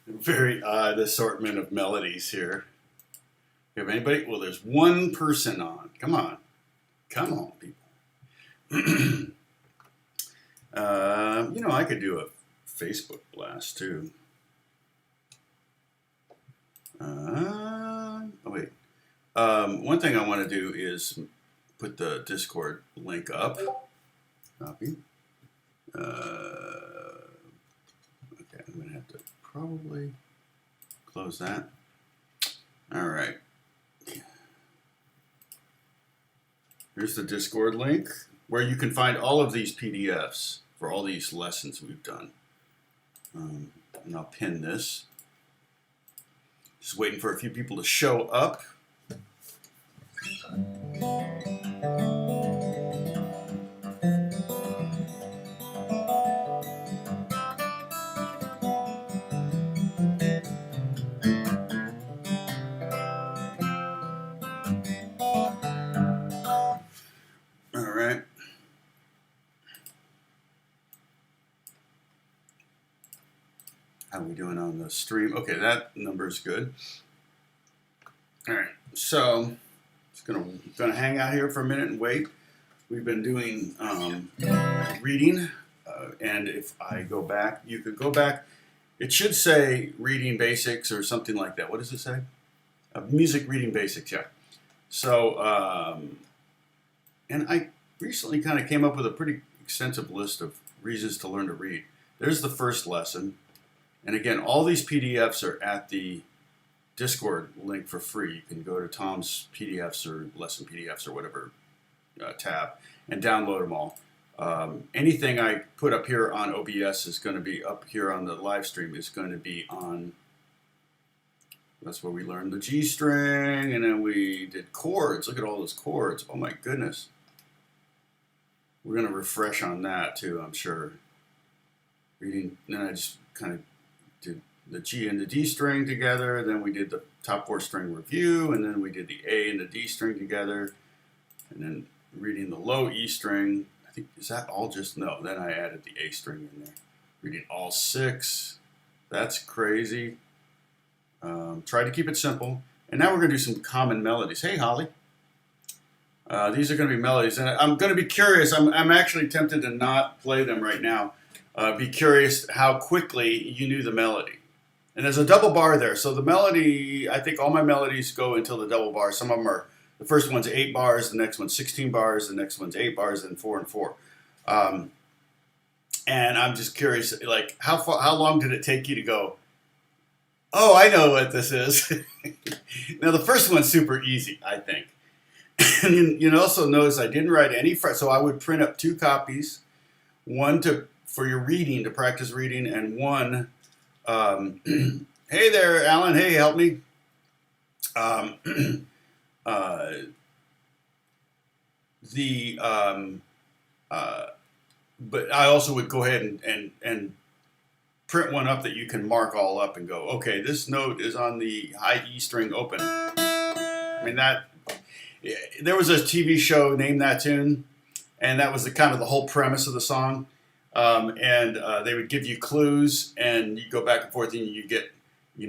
Very odd assortment of melodies here. You have anybody? Well, there's one person on. Come on. Come on, people. I could do a Facebook blast too. Wait. One thing I want to do is put the Discord link up. Copy. Okay, I'm going to have to probably close that. All right. Here's the Discord link where you can find all of these PDFs for all these lessons we've done. And I'll pin this. Just waiting for a few people to show up. How are we doing on the stream? Okay, that number is good. All right, so just gonna hang out here for a minute and wait. We've been doing reading, and if I go back, you could go back. It should say reading basics or something like that. What does it say? Music reading basics, yeah. So, and I recently kind of came up with a pretty extensive list of reasons to learn to read. There's the first lesson. And again, all these PDFs are at the Discord link for free. You can go to Tom's PDFs or lesson PDFs or whatever tab and download them all. Anything I put up here on OBS is going to be up here on the live stream. Is going to be on, that's where we learned the G string, and then we did chords. Look at all those chords. Oh my goodness. We're going to refresh on that too, I'm sure. Reading, then I just kind of did the G and the D string together, then we did the top 4 string review, and then we did the A and the D string together, and then reading the low E string. I think, is that all just, no, then I added the A string in there. Reading all 6, that's crazy. Try to keep it simple. And now we're going to do some common melodies. Hey, Holly. These are going to be melodies, and I'm going to be curious. I'm actually tempted to not play them right now. Be curious how quickly you knew the melody. And there's a double bar there. So the melody, I think all my melodies go until the double bar. Some of them are, the first one's 8 bars, the next one's 16 bars, the next one's 8 bars, and 4 and 4. And I'm just curious, like, how long did it take you to go, oh, I know what this is. Now, the first one's super easy, I think. And you also notice I didn't write any, so I would print up 2 copies, one for your reading, to practice reading, and one, hey there, Alan, hey, help me. But I also would go ahead and print one up that you can mark all up and go, okay, this note is on the high E string open. I mean, there was a TV show, Name That Tune, and that was kind of the whole premise of the song. They would give you clues, and you go back and forth, and you get,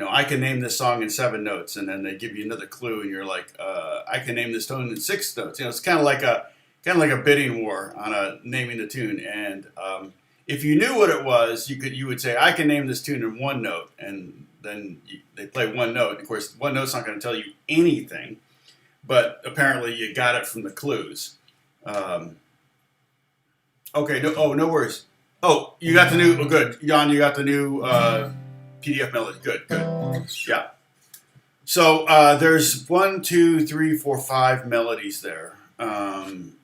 I can name this song in 7 notes, and then they give you another clue, and you're like, I can name this tone in 6 notes. It's kind of like a bidding war on naming the tune. And if you knew what it was, you would say, I can name this tune in 1 note, and then they play 1 note. Of course, 1 note's not going to tell you anything, but apparently you got it from the clues. Okay, no worries. Oh, you got the new, good. Jan, you got the new PDF melody. Good. Yeah. So there's 1, 2, 3, 4, 5 melodies there. And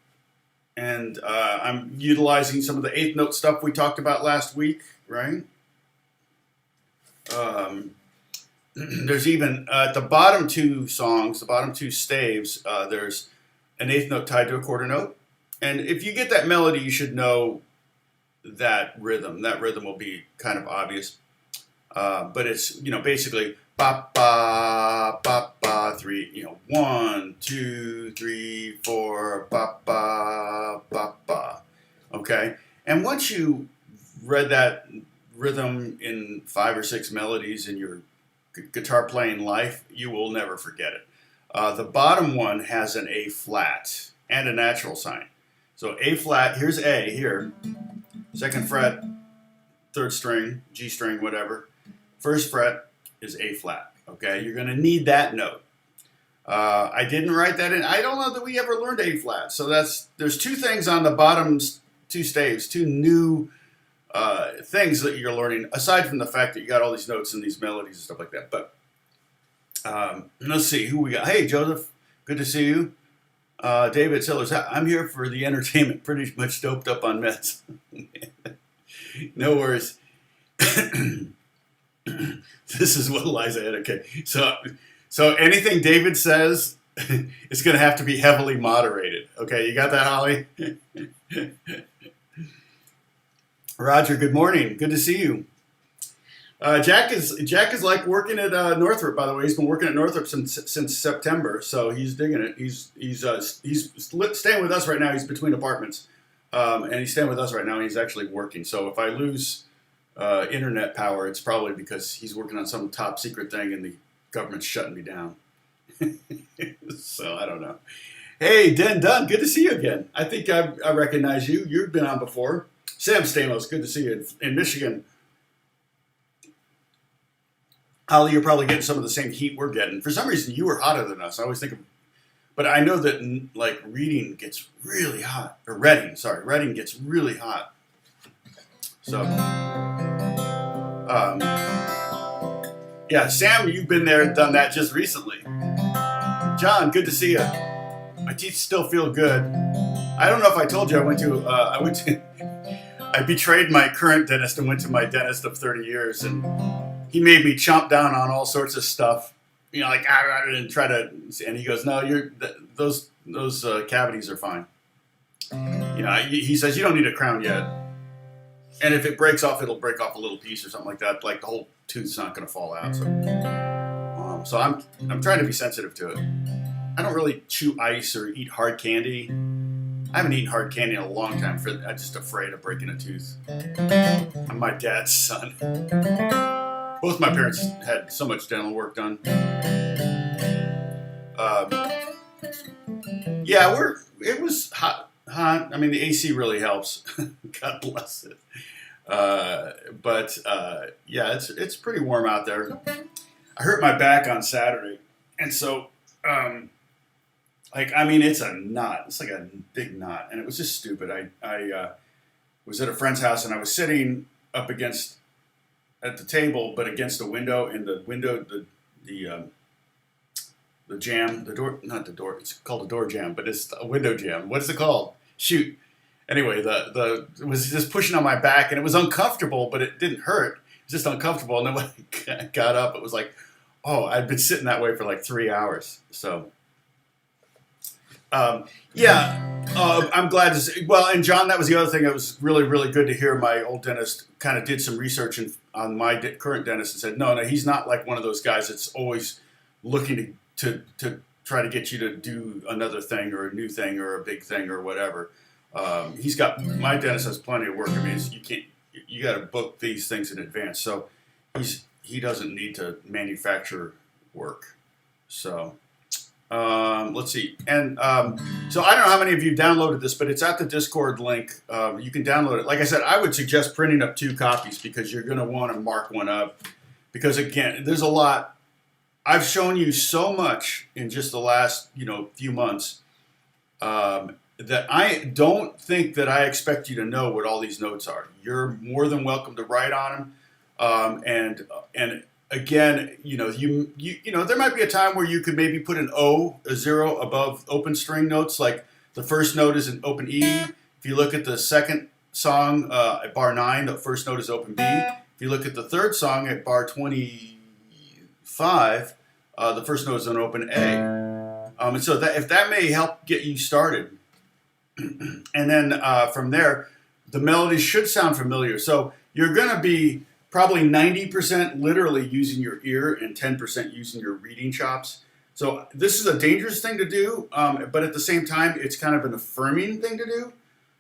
I'm utilizing some of the 8th note stuff we talked about last week, right? There's even, at the bottom 2 songs, the bottom 2 staves, there's an 8th note tied to a quarter note. And if you get that melody, you should know that rhythm. That rhythm will be kind of obvious. But it's, basically ba ba ba ba 3, 1, 2, 3, 4 ba ba ba ba. Okay? And once you read that rhythm in 5 or 6 melodies in your guitar playing life, you will never forget it. The bottom one has an A flat and a natural sign. So A flat, here's A here, 2nd fret, 3rd string, G string, whatever. 1st fret is A flat. Okay, you're going to need that note. I didn't write that in. I don't know that we ever learned A flat. So there's 2 things on the bottom 2 staves, 2 new things that you're learning, aside from the fact that you got all these notes and these melodies and stuff like that. But let's see who we got. Hey, Joseph, good to see you. David Sillers, I'm here for the entertainment, pretty much doped up on meds. No worries. This is what Eliza had. Okay, so anything David says is going to have to be heavily moderated. Okay, you got that, Holly? Roger, good morning. Good to see you. Jack is like working at Northrop. By the way, he's been working at Northrop since September, so he's digging it. He's staying with us right now. He's between apartments, and he's staying with us right now. And he's actually working. So if I lose internet power, it's probably because he's working on some top secret thing, and the government's shutting me down. So I don't know. Hey, Den Dunn, good to see you again. I think I recognize you. You've been on before. Sam Stamos, good to see you in Michigan. Holly, you're probably getting some of the same heat we're getting. For some reason, you were hotter than us. I always think of, but I know that like Reading gets really hot, or Reading gets really hot. So, yeah, Sam, you've been there and done that just recently. John, good to see you. My teeth still feel good. I don't know if I told you I betrayed my current dentist and went to my dentist of 30 years, and he made me chomp down on all sorts of stuff, like and try to. And he goes, "No, those cavities are fine." He says you don't need a crown yet, and if it breaks off, it'll break off a little piece or something like that. Like the whole tooth's not going to fall out. So I'm trying to be sensitive to it. I don't really chew ice or eat hard candy. I haven't eaten hard candy in a long time. I'm just afraid of breaking a tooth. I'm my dad's son. Both my parents had so much dental work done. It was hot. I mean, the AC really helps. God bless it. It's pretty warm out there. I hurt my back on Saturday, and so it's a knot. It's like a big knot, and it was just stupid. I was at a friend's house, and I was sitting up at the table, but against a window, and the window, the jamb, the door, not the door, it's called a door jamb, but it's a window jamb. What is it called? Shoot. Anyway, it was just pushing on my back, and it was uncomfortable, but it didn't hurt. It was just uncomfortable, and then when I got up, it was like, oh, I'd been sitting that way for like 3 hours. So, I'm glad to see. Well, and John, that was the other thing that was really, really good to hear. My old dentist kind of did some research on my current dentist and said, no, he's not like one of those guys that's always looking to try to get you to do another thing or a new thing or a big thing or whatever. My dentist has plenty of work. I mean, you got to book these things in advance. So he doesn't need to manufacture work. So. Let's see. And so I don't know how many of you downloaded this, but it's at the Discord link. You can download it. Like I said, I would suggest printing up 2 copies because you're going to want to mark one up. Because, again, there's a lot. I've shown you so much in just the last few months that I don't think that I expect you to know what all these notes are. You're more than welcome to write on them. And again, there might be a time where you could maybe put a 0 above open string notes, like the first note is an open E. If you look at the second song at bar 9, the first note is open B. If you look at the third song at bar 25, the first note is an open A. And so if that may help get you started. And then from there, the melodies should sound familiar. So you're going to be probably 90% literally using your ear and 10% using your reading chops. So this is a dangerous thing to do, but at the same time, it's kind of an affirming thing to do.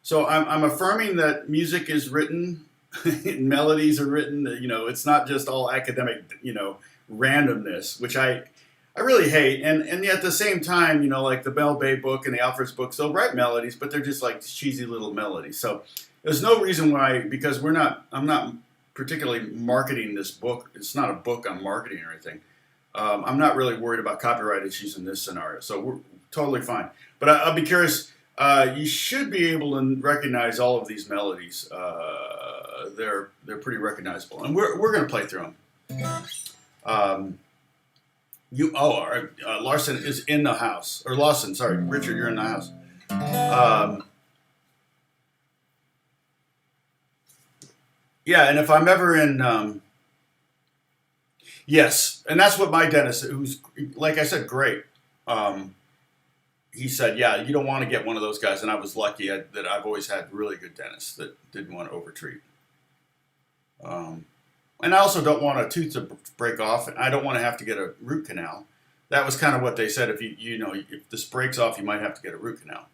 So I'm affirming that music is written melodies are written. It's not just all academic, randomness, which I really hate. And yet at the same time, like the Bell Bay book and the Alfred's books, they'll write melodies, but they're just like cheesy little melodies. So there's no reason why, because I'm not particularly marketing this book. It's not a book I'm marketing or anything. I'm not really worried about copyright issues in this scenario, so we're totally fine. But I'll be curious. You should be able to recognize all of these melodies. They're pretty recognizable, and we're going to play through them. All right. Larson is in the house, or Lawson. Sorry, Richard, you're in the house. Yeah, and if I'm ever in, yes, and that's what my dentist, who's, like I said, great. He said, yeah, you don't want to get one of those guys, and I was lucky that I've always had really good dentists that didn't want to overtreat. And I also don't want a tooth to break off, and I don't want to have to get a root canal. That was kind of what they said. If if this breaks off, you might have to get a root canal.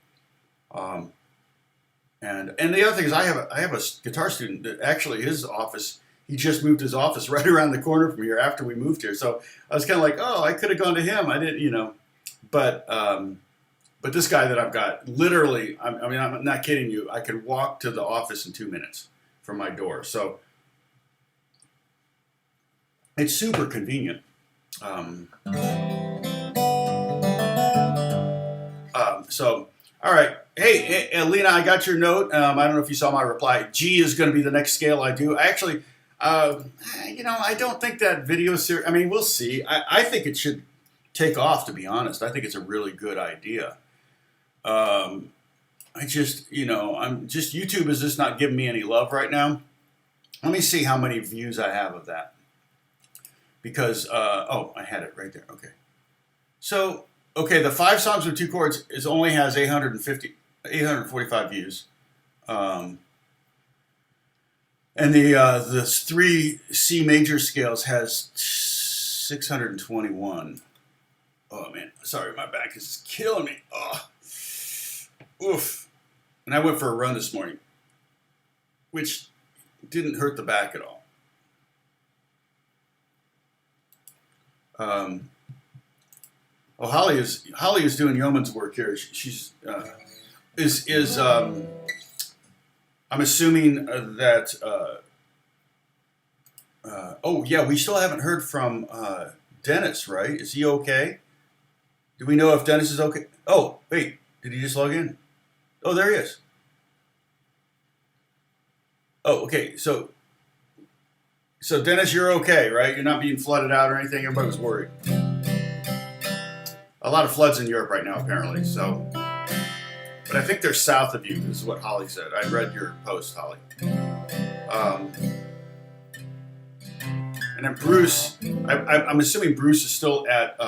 And the other thing is, I have a guitar student that actually his office. He just moved his office right around the corner from here after we moved here. So I was kind of like, oh, I could have gone to him. I didn't, but this guy that I've got, literally, I'm not kidding you. I could walk to the office in 2 minutes from my door. So it's super convenient. So, all right. Hey, Lena, I got your note. I don't know if you saw my reply. G is going to be the next scale I do. I don't think that video series, we'll see. I think it should take off, to be honest. I think it's a really good idea. YouTube is just not giving me any love right now. Let me see how many views I have of that. Because, I had it right there. Okay. So, the 5 songs with 2 chords only has 845 views. And the 3 C major scales has 621. Oh man, sorry, my back is just killing me. Oh, oof. And I went for a run this morning, which didn't hurt the back at all. Holly is doing yeoman's work here. She's I'm assuming that. We still haven't heard from Dennis, right? Is he okay? Do we know if Dennis is okay? Oh, wait, did he just log in? Oh, there he is. Oh, okay. So Dennis, you're okay, right? You're not being flooded out or anything. Everybody was worried. A lot of floods in Europe right now, apparently. So, but I think they're south of you. This is what Holly said. I read your post, Holly. And then Bruce, I'm assuming Bruce is still at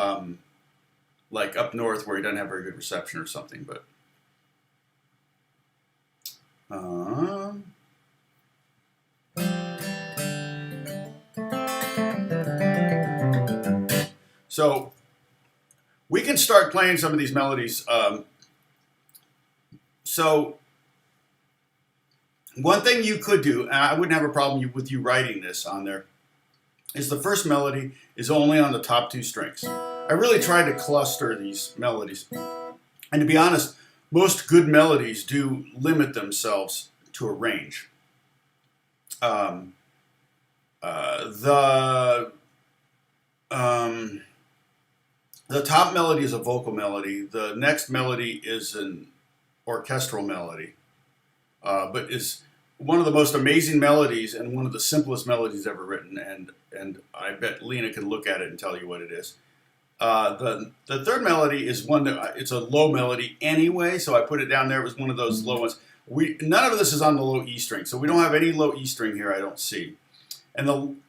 like up north where he doesn't have very good reception or something. But so we can start playing some of these melodies. So one thing you could do, and I wouldn't have a problem with you writing this on there, is the first melody is only on the top 2 strings. I really tried to cluster these melodies. And to be honest, most good melodies do limit themselves to a range. The top melody is a vocal melody. The next melody is an orchestral melody, but is one of the most amazing melodies and one of the simplest melodies ever written. And I bet Lena can look at it and tell you what it is. The third melody is one that it's a low melody anyway, so I put it down there. It was one of those low ones. None of this is on the low E string, so we don't have any low E string here. I don't see. And then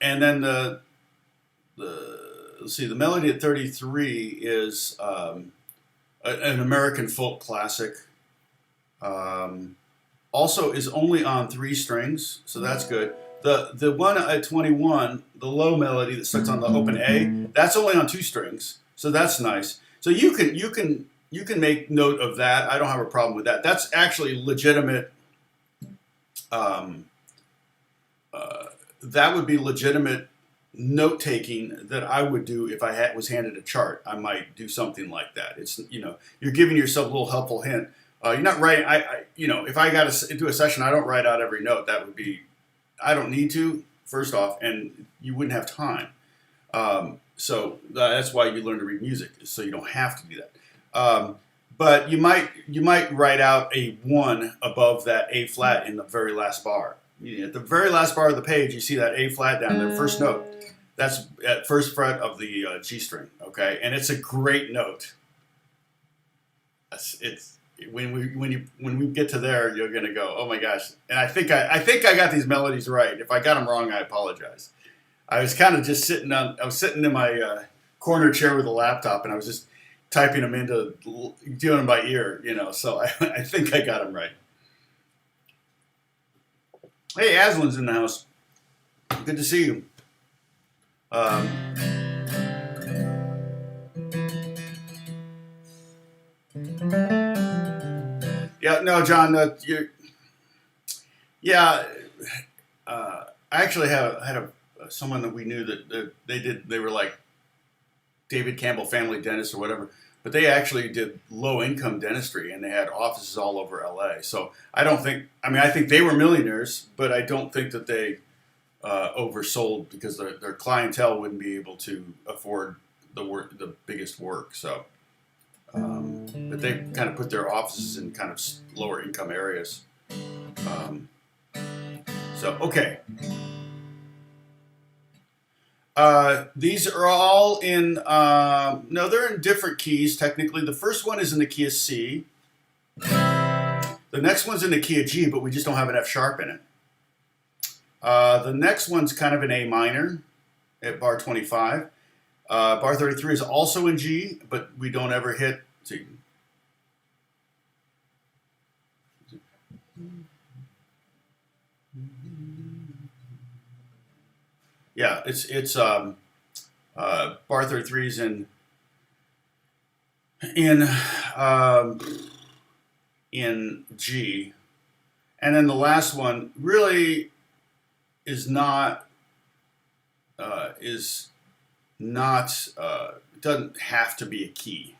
let's see, the melody at 33 is an American folk classic. Also is only on 3 strings, so that's good. The one at 21, the low melody that starts on the open A, that's only on 2 strings, so that's nice. So you can make note of that. I don't have a problem with that. That's actually legitimate that would be legitimate note taking that I would do if I was handed a chart. I might do something like that. It's, you're giving yourself a little helpful hint. You're not writing. If I got to do a session, I don't write out every note. That would be, I don't need to. First off, and you wouldn't have time. So that's why you learn to read music, so you don't have to do that. But you might write out a 1 above that A flat in the very last bar. At the very last bar of the page, you see that A flat down there, first note. That's at first fret of the G string, okay? And it's a great note. It's when we get to there, you're gonna go, oh my gosh! And I think I got these melodies right. If I got them wrong, I apologize. I was kind of just sitting in my corner chair with a laptop, and I was just typing them into, doing them by ear, So I think I got them right. Hey, Aslan's in the house. Good to see you. Yeah, no, John, yeah. I actually had someone that we knew that they were like David Campbell Family Dentist or whatever, but they actually did low income dentistry and they had offices all over LA. So I think they were millionaires, but I don't think that they oversold because their clientele wouldn't be able to afford the biggest work. So, but they kind of put their offices in kind of lower income areas. So, okay. These are all in, no, they're in different keys, technically. The first one is in the key of C. The next one's in the key of G, but we just don't have an F sharp in it. The next one's kind of an A minor at bar 25. Bar 33 is also in G, but we don't ever hit C. Yeah, it's bar 33 is in G, and then the last one really is not doesn't have to be a key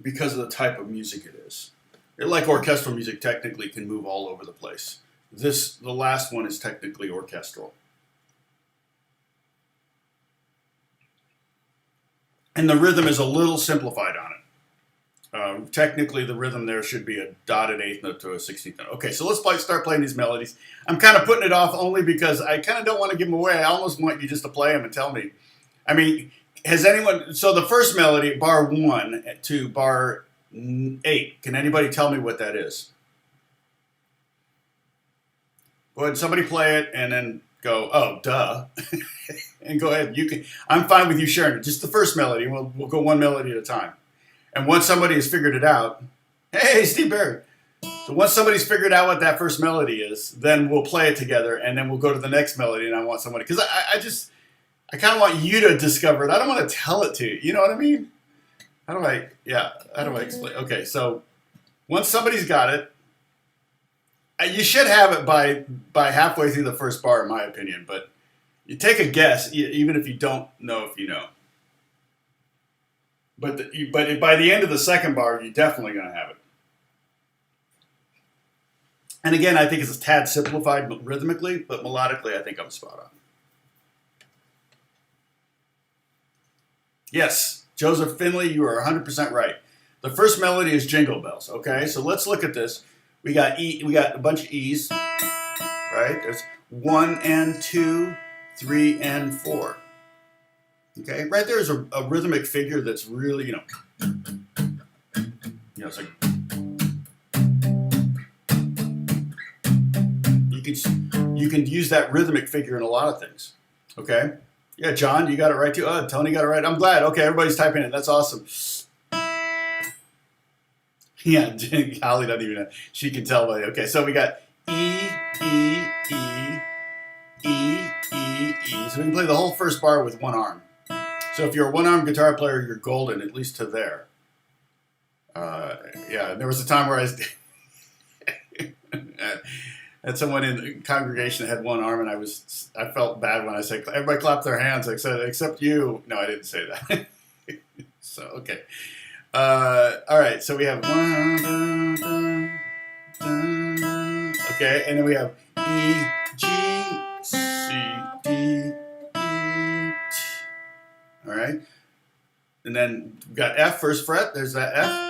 because of the type of music it is. Like orchestral music technically can move all over the place. The last one is technically orchestral. And the rhythm is a little simplified on it. Technically, the rhythm there should be a dotted eighth note to a 16th note. Okay, so let's start playing these melodies. I'm kind of putting it off only because I kind of don't want to give them away. I almost want you just to play them and tell me. I mean, has anyone... So the first melody, bar 1 to bar 8. Can anybody tell me what that is? Go ahead, somebody play it and then go, oh, duh. And go ahead. You can. I'm fine with you sharing it. Just the first melody. We'll go one melody at a time. And once somebody has figured it out, hey, Steve Barry. So once somebody's figured out what that first melody is, then we'll play it together, and then we'll go to the next melody. And I want somebody, because I kind of want you to discover it. I don't want to tell it to you. You know what I mean? How do I explain? Okay, so once somebody's got it, you should have it by halfway through the first bar, in my opinion. But you take a guess, even if you don't know if you know. But by the end of the second bar, you're definitely going to have it. And again, I think it's a tad simplified rhythmically, but melodically, I think I'm spot on. Yes, Joseph Finley, you are 100% right. The first melody is Jingle Bells. Okay, so let's look at this. We got a bunch of E's, right? There's 1 and 2, 3 and 4. Okay, right there's a rhythmic figure that's really, it's like you can use that rhythmic figure in a lot of things. Okay, yeah, John, you got it right too. Oh, Tony got it right. I'm glad. Okay, everybody's typing it. That's awesome. Yeah, Holly doesn't even know. She can tell by okay. So we got E, E, E, E, E, E. So we can play the whole first bar with one arm. So if you're a one-arm guitar player, you're golden, at least to there. Yeah, there was a time where I was... had someone in the congregation that had one arm, and I felt bad when I said everybody clapped their hands. I said except you. No, I didn't say that. So okay. All right. So we have one. Okay, and then we have E, G, C, D, E. All right. And then we've got F, first fret. There's that F.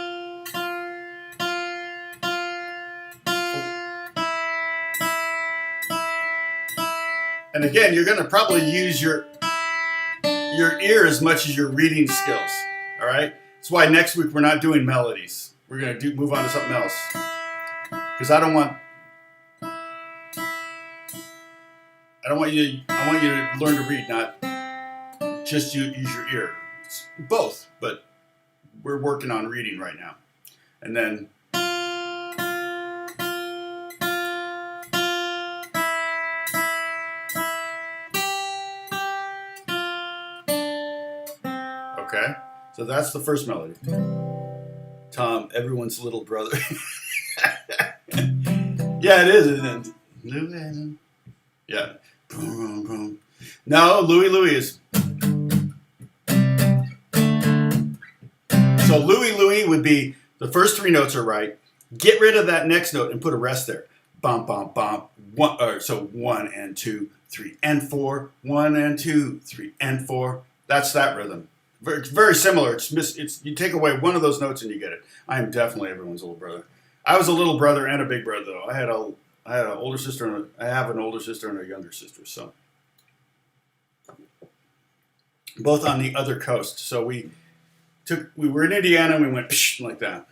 And again, you're going to probably use your ear as much as your reading skills. All right. That's why next week we're not doing melodies. We're going to move on to something else. Because I want you to learn to read, not just use your ear. It's both, but we're working on reading right now. And then okay, so that's the first melody. Tom, everyone's little brother. Yeah, it is, isn't it? Yeah. No, Louie is. So Louie would be the first three notes are right. Get rid of that next note and put a rest there. Bum bum bum. So 1 and 2, 3 and 4. 1 and 2, 3 and 4. That's that rhythm. It's very similar. It's you take away one of those notes and you get it. I am definitely everyone's little brother. I was a little brother and a big brother though. I had an older sister and I have an older sister and a younger sister. So both on the other coast. So we were in Indiana and we went psh, like that.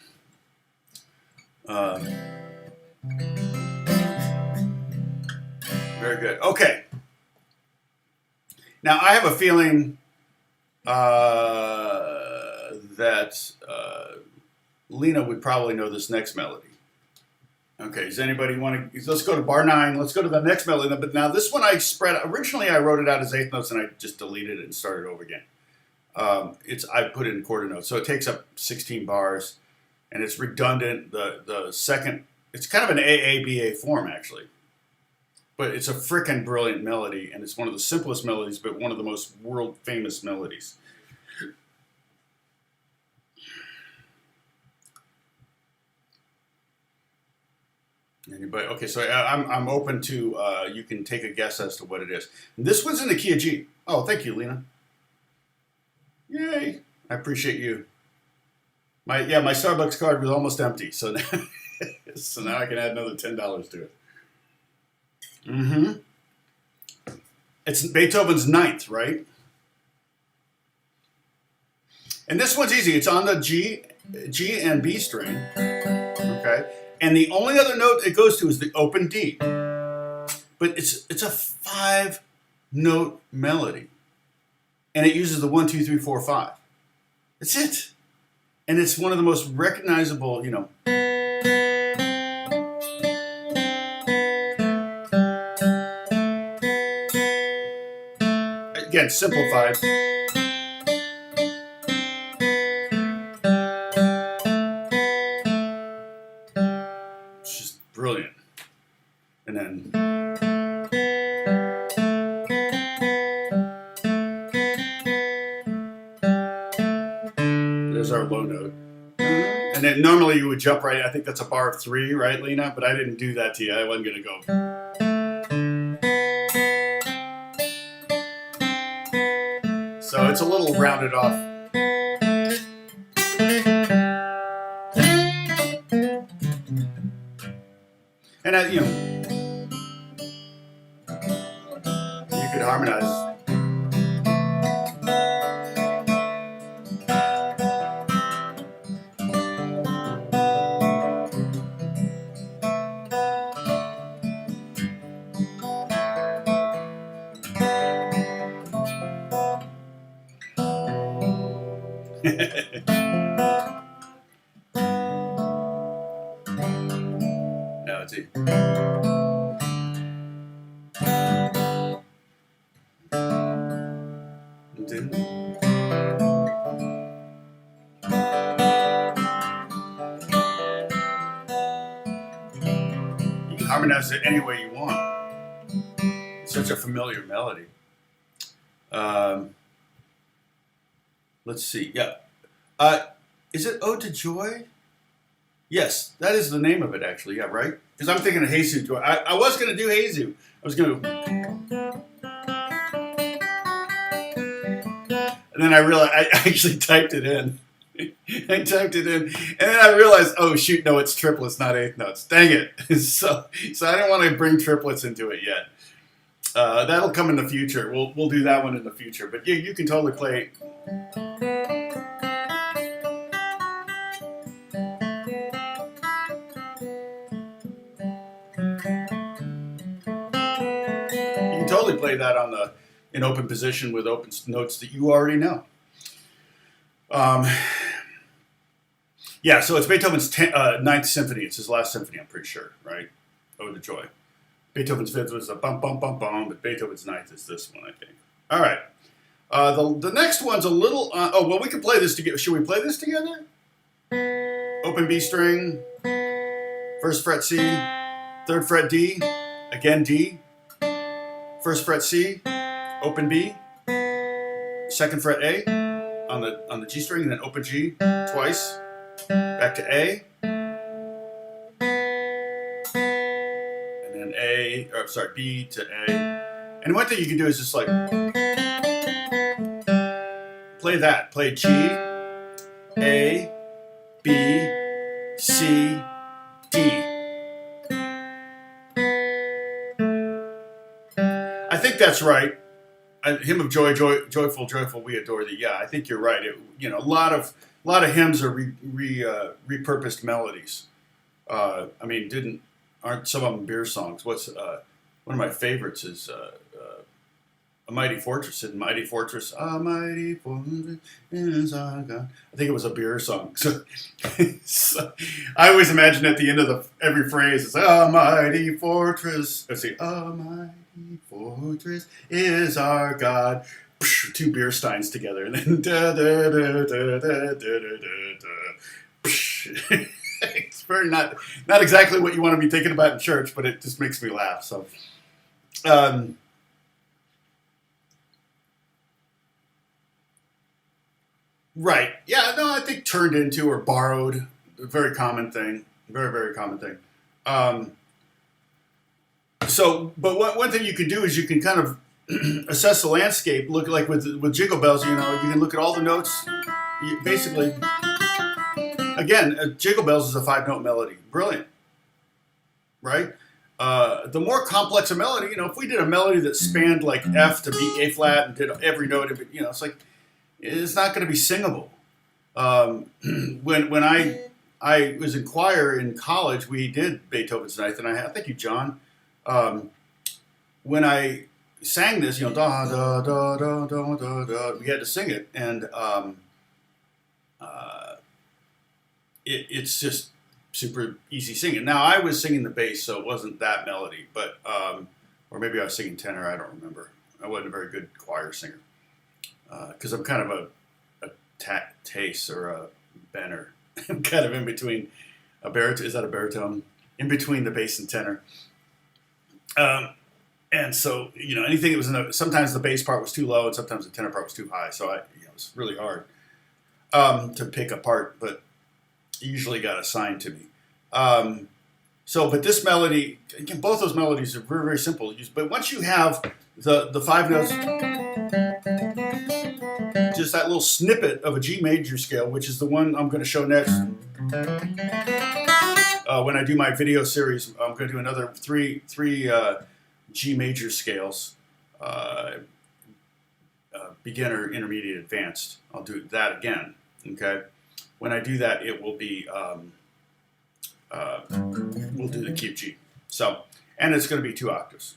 Very good. Okay. Now I have a feeling that Lena would probably know this next melody. Okay, does anybody want to? Let's go to bar 9. Let's go to the next melody. But now this one originally I wrote it out as eighth notes and I just deleted it and started over again. I put it in quarter notes, so it takes up 16 bars, and it's redundant. The second, it's kind of an AABA form actually, but it's a frickin' brilliant melody, and it's one of the simplest melodies, but one of the most world famous melodies. Anybody? Okay, so I'm open to you can take a guess as to what it is. And this one's in the key of G. Oh, thank you, Lena. Yay! I appreciate you. My Starbucks card was almost empty, so now, so now I can add another $10 to it. Mm-hmm. It's Beethoven's Ninth, right? And this one's easy. It's on the G and B string. Okay. And the only other note it goes to is the open D. But it's a 5-note melody. And it uses the 1, 2, 3, 4, 5. That's it. And it's one of the most recognizable, again, simplified. Brilliant. And then there's our low note. And then normally you would jump right. I think that's a bar of 3, right, Lena? But I didn't do that to you. I wasn't going to go. So it's a little rounded off. And you could harmonize. Now it's harmonize it any way you want. It's such a familiar melody. Let's see. Yeah. Is it Ode to Joy? Yes, that is the name of it, actually. Yeah, right? Because I'm thinking of Jesus Joy. I was going to do Jesus. I was going to... And then I realized I actually typed it in. I typed it in. And then I realized, oh, shoot, no, it's triplets, not eighth notes. Dang it. So I don't want to bring triplets into it yet. That'll come in the future. We'll do that one in the future. But you can totally play... totally play that on in open position with open notes that you already know. Yeah, so it's Beethoven's Ninth Symphony. It's his last symphony, I'm pretty sure, right? Ode to Joy. Beethoven's fifth was a bum bum bum bum, but Beethoven's ninth is this one, I think. All right. The next one's a little. Oh well, we can play this together. Should we play this together? Open B string, first fret C, third fret D, again D. First fret C, open B, second fret A on the G string, and then open G twice, back to A, and then B to A. And one thing you can do is just like play that. Play G, A, B, C, D. I think that's right. Hymn of Joy, joyful, joyful, we adore thee. Yeah, I think you're right. A lot of hymns are repurposed melodies. Aren't some of them beer songs? One of my favorites is A Mighty Fortress. In Mighty Fortress, a mighty fortress is our God. I think it was a beer song. So I always imagine at the end of every phrase, it's a mighty fortress. Let's see, a mighty fortress is our God. Two beer steins together, and then da da da da da da da. It's very not exactly what you want to be thinking about in church, but it just makes me laugh. So, right, yeah, no, I think turned into or borrowed, a very common thing, very very common thing. But one thing you can do is you can kind of assess the landscape. Look like with Jingle Bells, you can look at all the notes. Basically, again, Jingle Bells is a 5-note melody. Brilliant, right? The more complex a melody, if we did a melody that spanned like F to B, A flat, and did every note, it's like it's not going to be singable. When I was in choir in college, we did Beethoven's Ninth, and thank you, John. When I sang this, da da da da da da da, we had to sing it, and it's just super easy singing. Now I was singing the bass, so it wasn't that melody, but or maybe I was singing tenor. I don't remember. I wasn't a very good choir singer because I'm kind of a taste or a benner. I'm kind of in between a baritone. Is that a baritone? In between the bass and tenor. And so, anything that was sometimes the bass part was too low and sometimes the tenor part was too high. So it was really hard to pick apart, but usually got assigned to me. But this melody, again, both those melodies are very, very simple to use. But once you have the 5 notes, just that little snippet of a G major scale, which is the one I'm going to show next. When I do my video series, I'm going to do another three G major scales, beginner, intermediate, advanced. I'll do that again, okay? When I do that, it will be, we'll do the key of G. So, and it's going to be 2 octaves.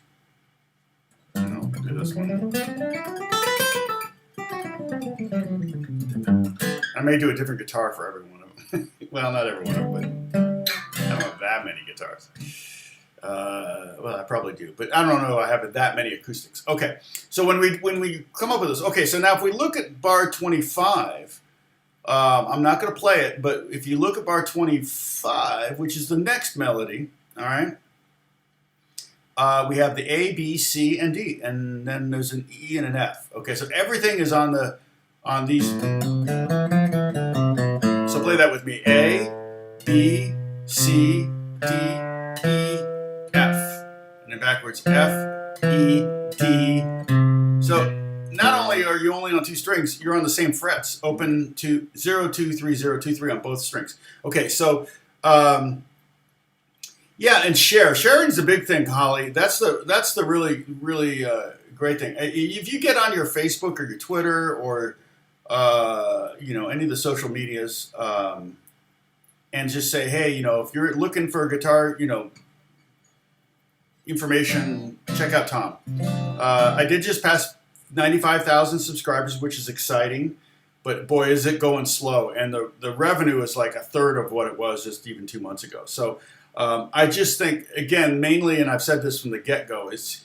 I'll do this one. I may do a different guitar for every one of them. Well, not every one of them, but I don't have that many guitars. Well, I probably do, but I don't know if I have that many acoustics. Okay, so when we come up with this, okay, so now if we look at bar 25, I'm not going to play it, but if you look at bar 25, which is the next melody, all right, we have the A, B, C, and D, and then there's an E and an F. Okay, so everything is on these. So play that with me. A, B, C, D, E, F, and then backwards F, E, D. So not only are you only on 2 strings, you're on the same frets. Open to 0, 2, 3, 0, 2, 3 on both strings. Okay, so. Yeah, and sharing's a big thing, Holly. That's the really great thing. If you get on your Facebook or your Twitter or any of the social medias, and just say, hey, if you're looking for a guitar, information, check out Tom. I did just pass 95,000 subscribers, which is exciting, but boy, is it going slow. And the revenue is like a third of what it was just even 2 months ago. So I just think, again, mainly, and I've said this from the get-go, it's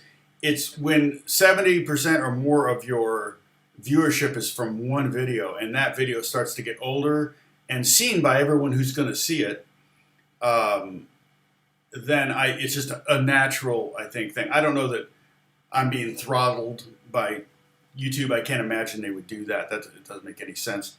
when 70% or more of your viewership is from one video, and that video starts to get older and seen by everyone who's going to see it, then it's just a natural, I think, thing. I don't know that I'm being throttled by YouTube. I can't imagine they would do that. It doesn't make any sense.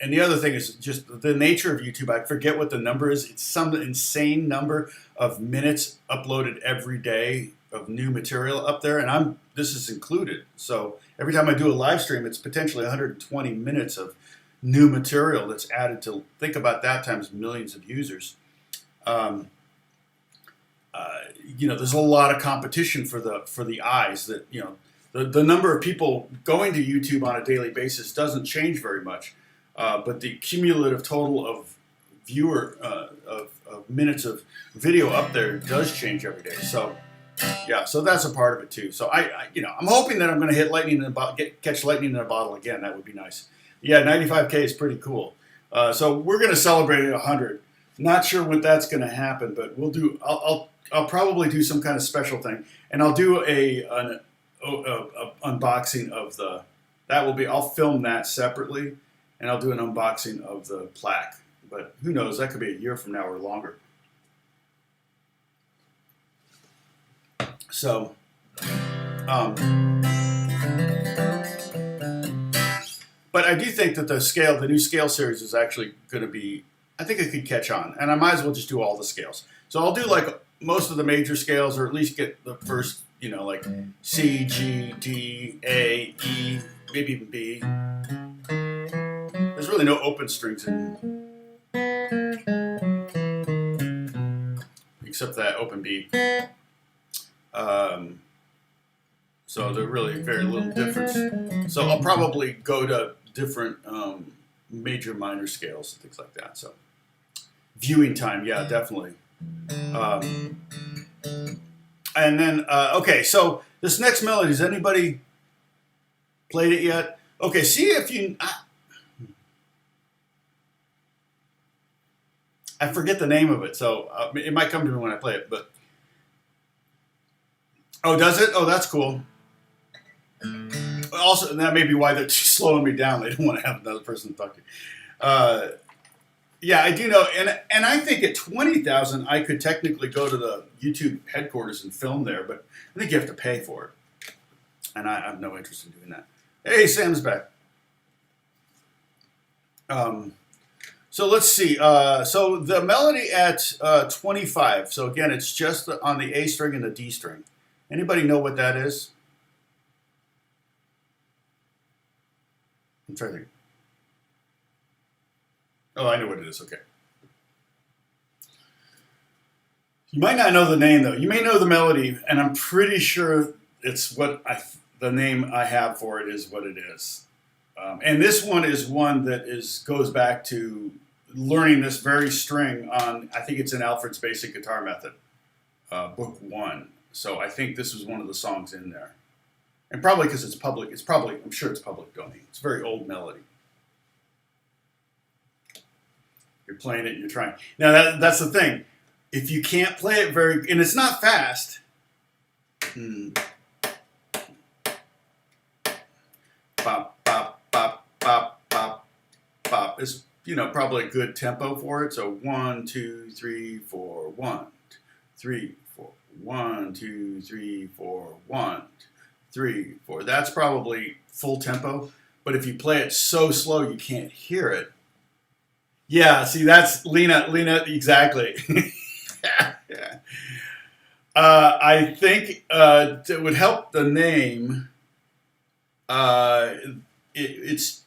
And the other thing is just the nature of YouTube. I forget what the number is. It's some insane number of minutes uploaded every day of new material up there, and this is included. So every time I do a live stream, it's potentially 120 minutes of new material that's added to. Think about that times millions of users. There's a lot of competition for the eyes. That the number of people going to YouTube on a daily basis doesn't change very much, but the cumulative total of of minutes of video up there does change every day. So yeah, so that's a part of it too. So I'm hoping that I'm going to hit catch lightning in a bottle again. That would be nice. Yeah, 95K is pretty cool. So we're going to celebrate at 100. Not sure when that's going to happen, but we'll do. I'll probably do some kind of special thing, and I'll do an unboxing of the. I'll film that separately, and I'll do an unboxing of the plaque. But who knows? That could be a year from now or longer. So, but I do think that the new scale series is actually going to be. I think it could catch on, and I might as well just do all the scales. So I'll do like most of the major scales, or at least get the first, like C, G, D, A, E, maybe even B. There's really no open strings except that open B. So they're really very little difference. So I'll probably go to different major minor scales and things like that. So viewing time, yeah, definitely. And then okay, so this next melody, has anybody played it yet? Okay, see if you. I forget the name of it, so it might come to me when I play it. But oh, does it? Oh, that's cool. Also, that may be why they're slowing me down. They don't want to have another person talk to you. Yeah, I do know, and I think at 20,000, I could technically go to the YouTube headquarters and film there, but I think you have to pay for it, and I have no interest in doing that. Hey, Sam's back. So let's see. So the melody at 25. So again, it's just on the A string and the D string. Anybody know what that is? I'm trying to think. Oh, I know what it is. Okay. You might not know the name, though. You may know the melody, and I'm pretty sure it's the name I have for it is what it is. And this one is one that goes back to learning this very string on, I think it's in Alfred's Basic Guitar Method, book 1. So I think this was one of the songs in there. And probably because it's public, I'm sure it's public domain. It's a very old melody. You're playing it and you're trying. Now that's the thing. If you can't play it and it's not fast. Bop, bop, bop, bop, bop, bop is, probably a good tempo for it. So 1, 2, 3, 4, 1, 3, 4. 1, 2, 3, 4. 1, 3, 4. That's probably full tempo. But if you play it so slow you can't hear it. Yeah, see, that's Lena, exactly. Yeah. I think it would help the name. It's.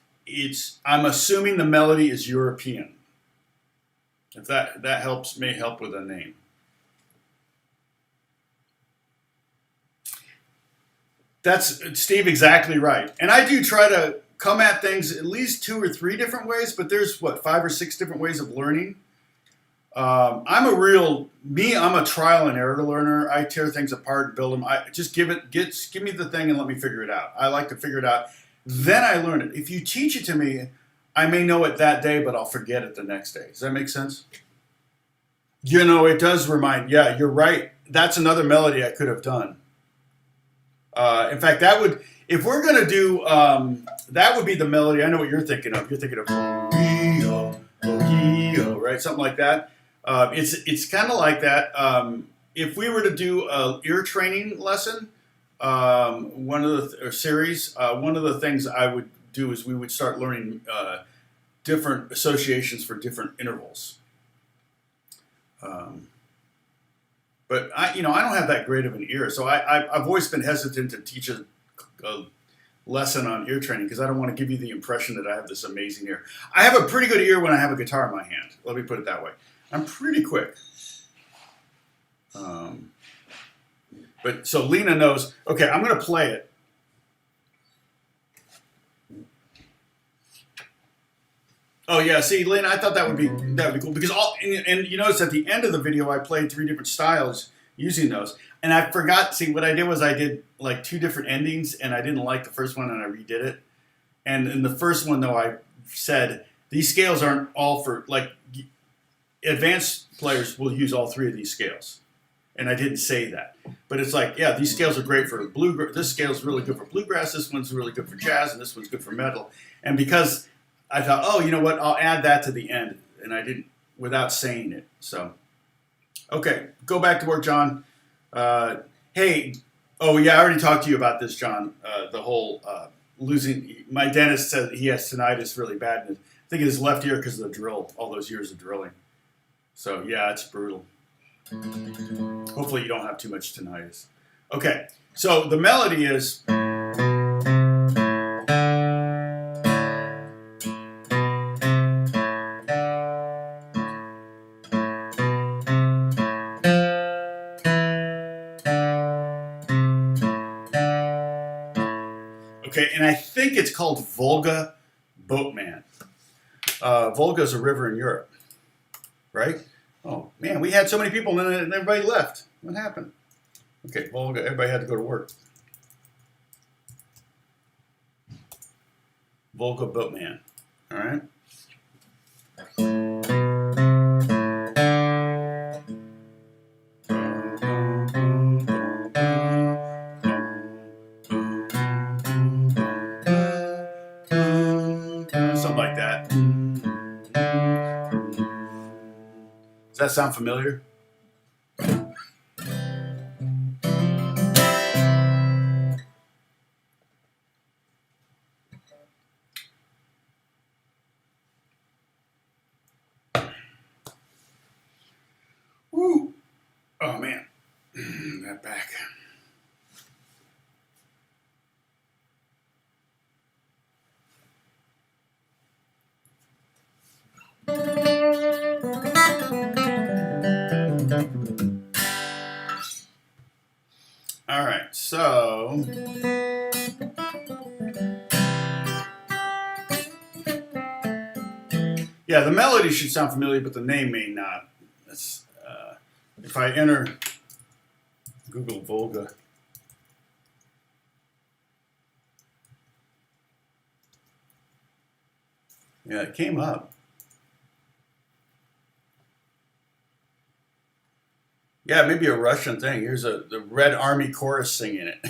I'm assuming the melody is European. If that helps, may help with a name. That's Steve, exactly right. And I do try to come at things at least 2 or 3 different ways, but there's 5 or 6 different ways of learning. I'm a trial and error learner. I tear things apart and build them. I just give me the thing and let me figure it out. I like to figure it out. Then I learn it. If you teach it to me, I may know it that day, but I'll forget it the next day. Does that make sense? It does remind. Yeah, you're right. That's another melody I could have done. In fact, if we're gonna do, that would be the melody. I know what you're thinking of. You're thinking of right? Something like that. It's kind of like that. If we were to do a ear training lesson, one of the things I would do is we would start learning different associations for different intervals. But I don't have that great of an ear, so I've always been hesitant to teach a lesson on ear training because I don't want to give you the impression that I have this amazing ear. I have a pretty good ear when I have a guitar in my hand. Let me put it that way. I'm pretty quick. But so Lena knows. Okay, I'm going to play it. Oh yeah, see, Lena, I thought that would be cool because and you notice at the end of the video I played 3 different styles using those, and I forgot. See, what I did was I did like 2 different endings, and I didn't like the first one, and I redid it. And in the first one, though, I said these scales aren't all for advanced players will use all 3 of these scales, and I didn't say that. But it's like, yeah, these scales are great for bluegrass. This scale is really good for bluegrass. This one's really good for jazz, and this one's good for metal. And because I thought, oh, you know what? I'll add that to the end, and I didn't without saying it. So, okay, go back to work, John. Hey, oh yeah, I already talked to you about this, John. The whole losing. My dentist said he has tinnitus really bad, and I think in his left ear because of the drill, all those years of drilling. So yeah, it's brutal. Hopefully, you don't have too much tinnitus. Okay, so the melody is. Okay, and I think it's called Volga Boatman. Volga is a river in Europe, right? Oh, man, we had so many people and then everybody left. What happened? Okay, Volga, everybody had to go to work. Volga Boatman, all right? Something like that. Does that sound familiar? Woo! Oh man, that back. All right, so yeah, the melody should sound familiar, but the name may not. That's, if I enter Google Volga, yeah, it came up. Yeah, maybe a Russian thing. Here's the Red Army chorus singing it.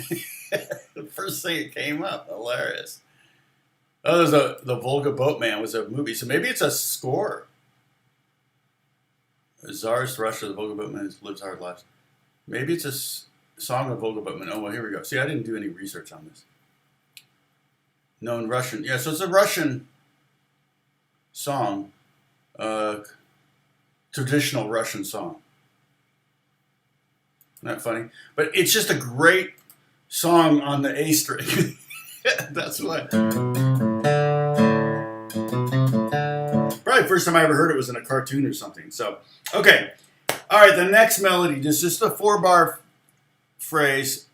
The first thing it came up. Hilarious. Oh, there's the Volga Boatman was a movie, so maybe it's a score. The Tsarist Russia, the Volga Boatman lives hard lives. Maybe it's a song of Vogelbachmann. Oh, well, here we go. See, I didn't do any research on this. Known Russian. Yeah, so it's a Russian song. Traditional Russian song. Isn't that funny? But it's just a great song on the A string. That's what. Probably first time I ever heard it was in a cartoon or something. So, okay. All right, the next melody, this is just a 4-bar phrase.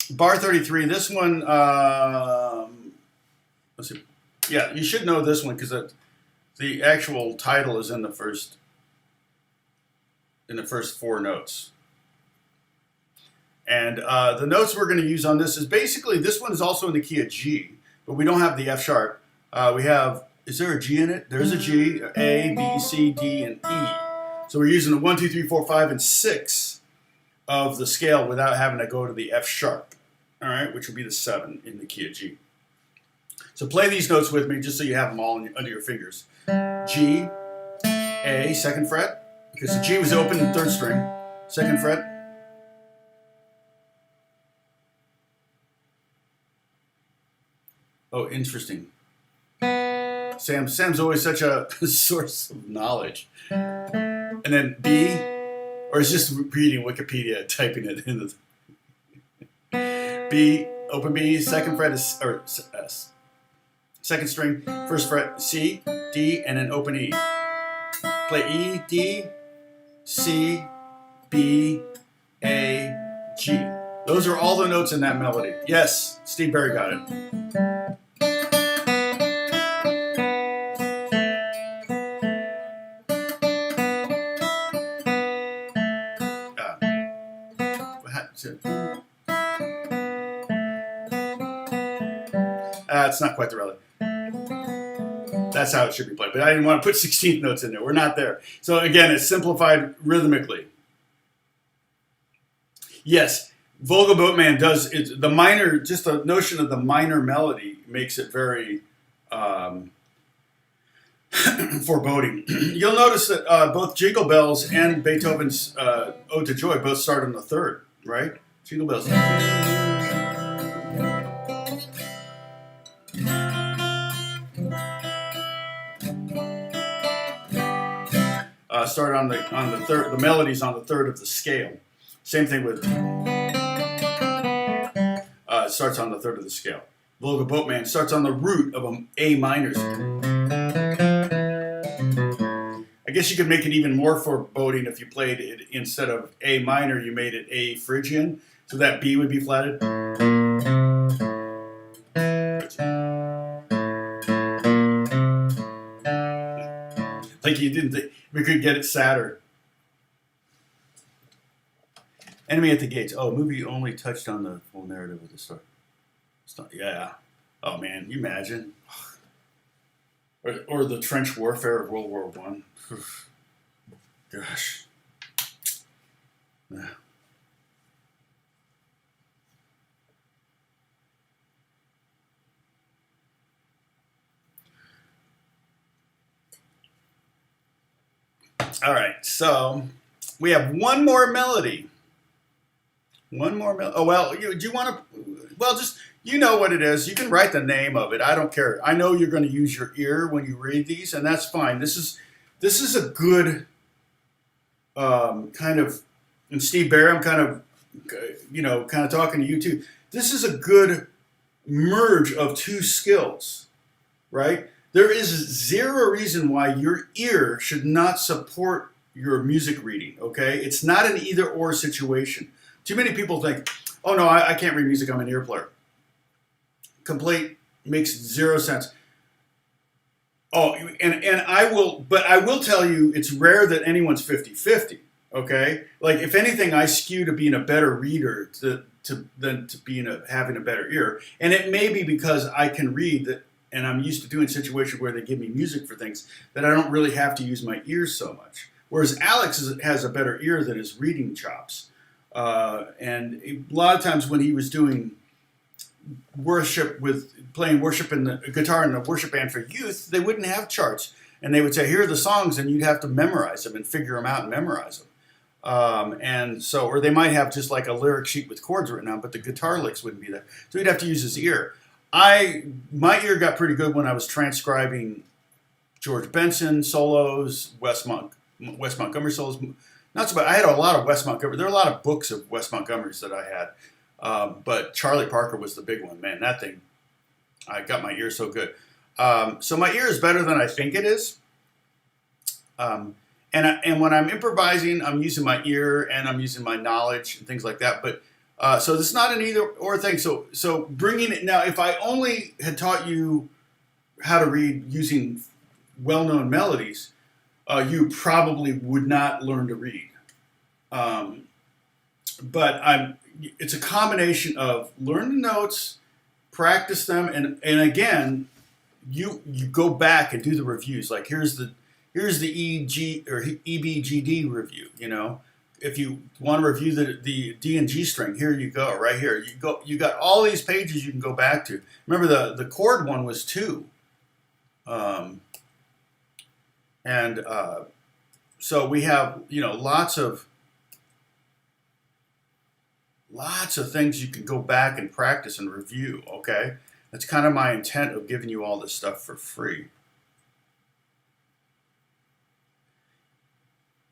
Bar 33, this one, let's see. Yeah, you should know this one because the actual title is in the first 4 notes. And the notes we're going to use on this is basically, this one is also in the key of G, but we don't have the F sharp. We have, is there a G in it? There's a G, A, B, C, D, and E. So we're using the 1, 2, 3, 4, 5, and 6 of the scale without having to go to the F sharp, all right, which would be the 7 in the key of G. So play these notes with me just so you have them all under your fingers. G, A, 2nd fret, because the G was open in 3rd string, 2nd fret. Oh, interesting. Sam's always such a source of knowledge. And then B, or it's just reading Wikipedia, typing it in the B, open B, 2nd fret is, or S. 2nd string, 1st fret, C, D, and then open E. Play E, D, C, B, A, G. Those are all the notes in that melody. Yes, Steve Barry got it. It's not quite the melody. That's how it should be played. But I didn't want to put 16th notes in there. We're not there. So again, it's simplified rhythmically. Yes, Vogelbachmann does it. The minor, just the notion of the minor melody makes it very foreboding. You'll notice that both Jingle Bells and Beethoven's Ode to Joy both start on the 3rd, right? Jingle Bells. Start on the 3rd. The melody's on the 3rd of the scale. Same thing with starts on the 3rd of the scale. Vogelbachmann starts on the root of an A minor. I guess you could make it even more foreboding if you played it instead of A minor, you made it A Phrygian, so that B would be flatted. Like you didn't think we could get it sadder. Enemy at the Gates. Oh, movie only touched on the full narrative of the story. Yeah. Oh man, you imagine. Or the trench warfare of World War I. Gosh. Yeah. All right, so we have one more melody. One more melody. Oh, well, do you want to? Well, just, you know what it is. You can write the name of it. I don't care. I know you're going to use your ear when you read these, and that's fine. This is a good kind of, and Steve Barry, I'm kind of, kind of talking to you too. This is a good merge of two skills, right? There is zero reason why your ear should not support your music reading, okay? It's not an either-or situation. Too many people think, oh no, I can't read music, I'm an ear player. Complete, makes zero sense. Oh, and I will tell you, it's rare that anyone's 50-50, okay? Like, if anything, I skew to being a better reader than to being having a better ear. And it may be because I can read that, and I'm used to doing situations where they give me music for things that I don't really have to use my ears so much. Whereas Alex has a better ear than his reading chops. And a lot of times when he was doing playing worship in the guitar in the worship band for youth, they wouldn't have charts. And they would say, here are the songs, and you'd have to memorize them and figure them out and memorize them. And so, or they might have just like a lyric sheet with chords written on, but the guitar licks wouldn't be there. So he'd have to use his ear. My ear got pretty good when I was transcribing George Benson solos, Wes Montgomery solos. Not so bad. I had a lot of Wes Montgomery. There are a lot of books of Wes Montgomery's that I had, but Charlie Parker was the big one. Man, that thing, I got my ear so good. So my ear is better than I think it is. And when I'm improvising, I'm using my ear and I'm using my knowledge and things like that. But so this is not an either or thing. So bringing it now, if I only had taught you how to read using well-known melodies, you probably would not learn to read. But it's a combination of learn the notes, practice them, and again, you go back and do the reviews. Like here's the EG or EBGD review. You know, if you want to review the D and G string, here you go, right here. You got all these pages you can go back to. Remember the chord one was 2. So we have, lots of things you can go back and practice and review. Okay, that's kind of my intent of giving you all this stuff for free.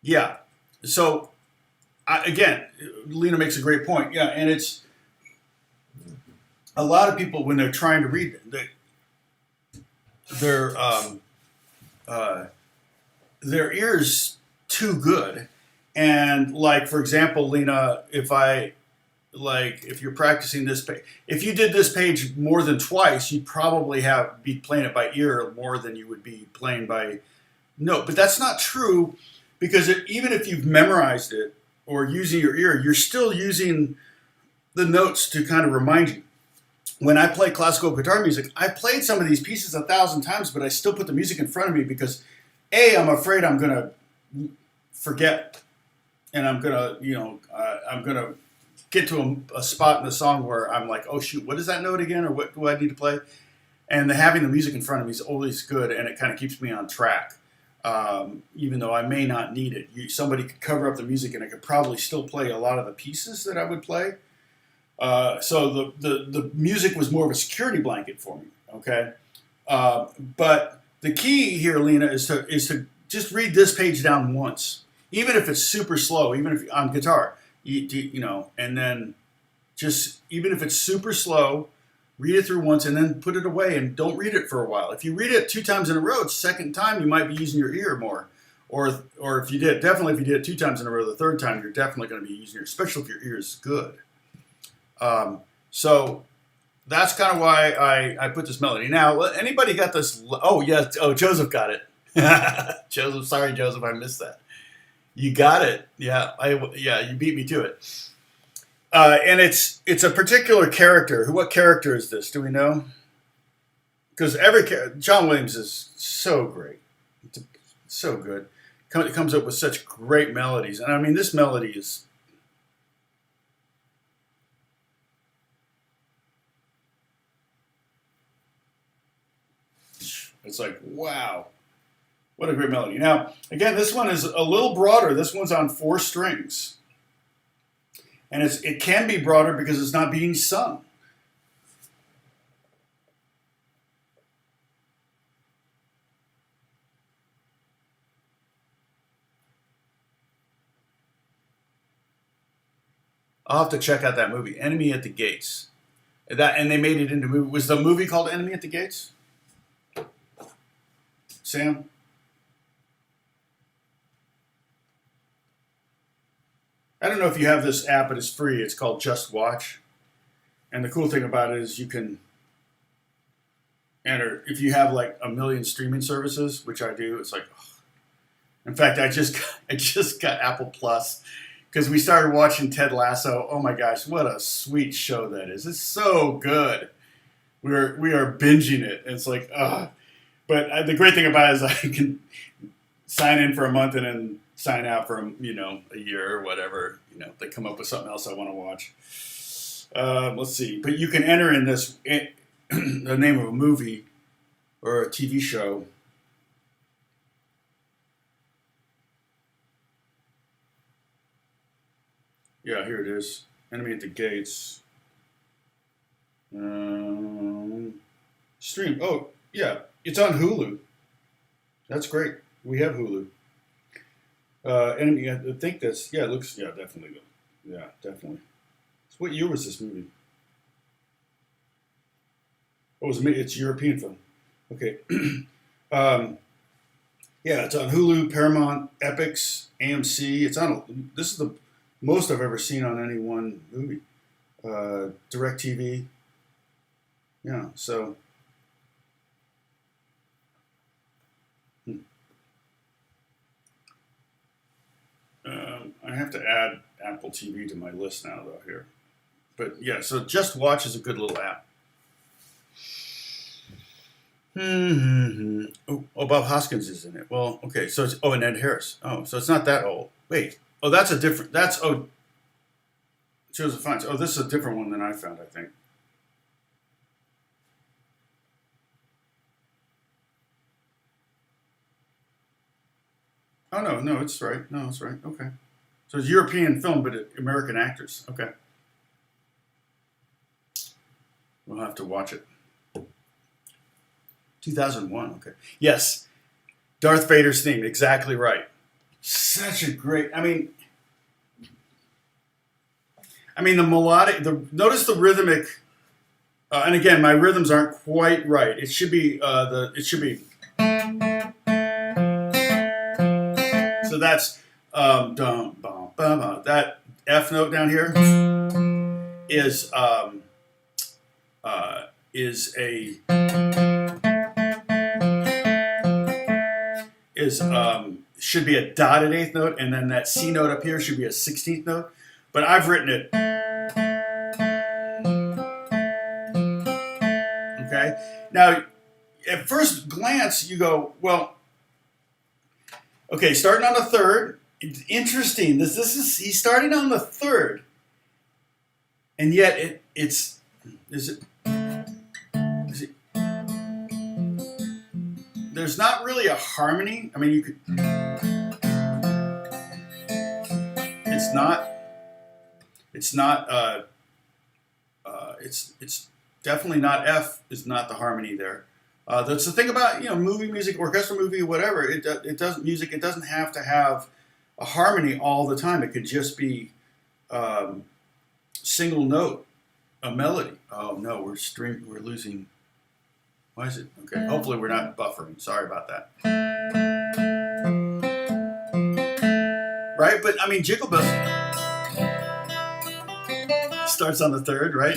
Yeah. So again, Lena makes a great point. Yeah, and it's a lot of people when they're trying to read, their ear's too good. And like, for example, Lena, if you're practicing this page, if you did this page more than twice, you'd probably be playing it by ear more than you would be playing by note. But that's not true, because even if you've memorized it or using your ear, you're still using the notes to kind of remind you. When I play classical guitar music, I played some of these pieces 1,000 times, but I still put the music in front of me because I'm afraid I'm going to forget, and I'm going to get to a spot in the song where I'm like, oh shoot, what is that note again, or what do I need to play? And having the music in front of me is always good, and it kind of keeps me on track, even though I may not need it. Somebody could cover up the music, and I could probably still play a lot of the pieces that I would play. So the music was more of a security blanket for me. Okay, but the key here, Lena, is to just read this page down once, even if it's super slow, even if on guitar, and then just even if it's super slow, read it through once and then put it away and don't read it for a while. If you read it 2 times in a row, second time you might be using your ear more, or if you did it 2 times in a row, the third time you're definitely going to be using your, especially if your ear is good. So that's kind of why I put this melody. Now, anybody got this? Oh, yes. Oh, Joseph got it. Joseph, sorry, Joseph, I missed that. You got it. Yeah, you beat me to it. And it's a particular character. What character is this? Do we know? Because John Williams is so great. It's so good. It comes up with such great melodies. And I mean, this melody is... It's like, wow, what a great melody. Now, again, this one is a little broader. This one's on 4 strings. And it can be broader because it's not being sung. I'll have to check out that movie, Enemy at the Gates. And they made it into a movie. Was the movie called Enemy at the Gates? Sam? I don't know if you have this app, but it's free. It's called Just Watch. And the cool thing about it is you can enter, if you have like 1 million streaming services, which I do, it's like, oh. In fact, I just got Apple Plus because we started watching Ted Lasso. Oh my gosh, what a sweet show that is. It's so good. We are binging it. It's like, But the great thing about it is I can sign in for a month and then sign out for a year or whatever. If they come up with something else I want to watch. Let's see. But you can enter in this the name of a movie or a TV show. Yeah, here it is. Enemy at the Gates. Stream. Oh, yeah. It's on Hulu. That's great. We have Hulu. Enemy, I think that's, yeah, it looks, yeah, definitely. Yeah, definitely. So what year was this movie? Oh, it's a European film. Okay. Yeah, it's on Hulu, Paramount, Epix, AMC. This is the most I've ever seen on any one movie. DirecTV. Yeah, so. I have to add Apple TV to my list now, though, here. But yeah, so Just Watch is a good little app. Oh, Bob Hoskins is in it. Well, okay, so it's, and Ed Harris. Oh, so it's not that old. Wait. Oh, that's a different, Joseph Fiennes. Oh, this is a different one than I found, I think. Oh, no, it's right. No, it's right. Okay. So it's European film, but American actors. Okay. We'll have to watch it. 2001. Okay. Yes. Darth Vader's theme. Exactly right. Such a great. I mean, the melodic. Notice the rhythmic. And again, my rhythms aren't quite right. It should be It should be. So that's that F note down here is should be a dotted eighth note, and then that C note up here should be a 16th note. But I've written it. Okay. Now, at first glance, you go, well. Okay, starting on the third. It's interesting. He's starting on the third, and yet is it. There's not really a harmony. I mean, you could. It's not. It's not. It's definitely not F. Is not the harmony there. That's the thing about movie music, orchestral movie, whatever. It doesn't music. It doesn't have to have a harmony all the time. It could just be single note, a melody. Oh no, we're losing. Why is it? Okay, hopefully we're not buffering. Sorry about that. Right, but I mean, Jingle Bells starts on the third, right?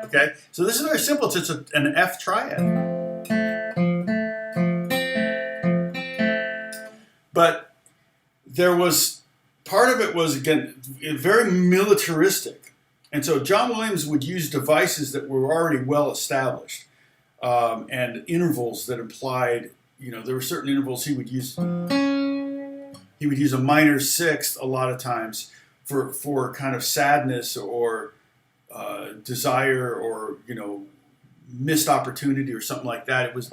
Okay, so this is very simple. It's an F triad. But part of it was, again, very militaristic. And so John Williams would use devices that were already well established, and intervals that implied, there were certain intervals he would use. He would use a minor sixth a lot of times for kind of sadness or desire or missed opportunity or something like that. It was.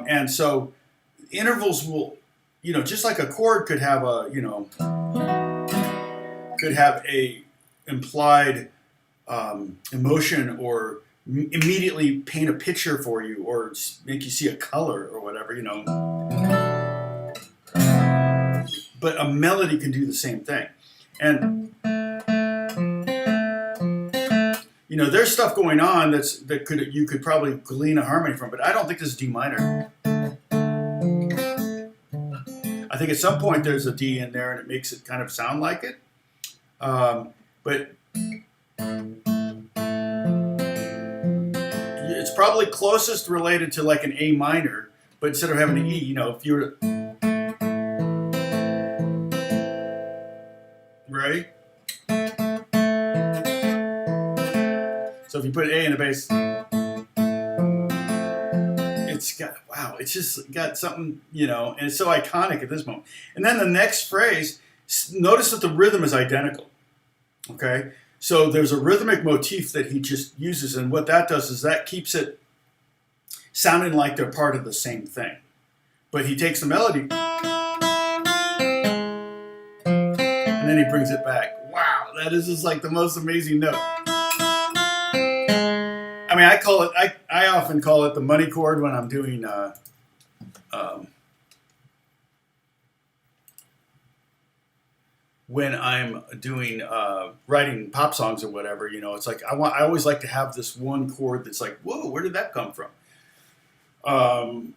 And so intervals will. Just like a chord could have a implied emotion or immediately paint a picture for you or make you see a color or whatever, But a melody can do the same thing. And, there's stuff going on you could probably glean a harmony from, but I don't think this is D minor. I think at some point there's a D in there and it makes it kind of sound like it. But it's probably closest related to like an A minor, but instead of having an E, if you were to. Right? So if you put A in the bass. It's just got something, and it's so iconic at this moment. And then the next phrase, notice that the rhythm is identical, okay? So there's a rhythmic motif that he just uses, and what that does is that keeps it sounding like they're part of the same thing. But he takes the melody and then he brings it back. Wow, that is just like the most amazing note. I mean, I often call it the money chord when I'm doing writing pop songs or whatever. You know, it's like I always like to have this one chord that's like, whoa, where did that come from?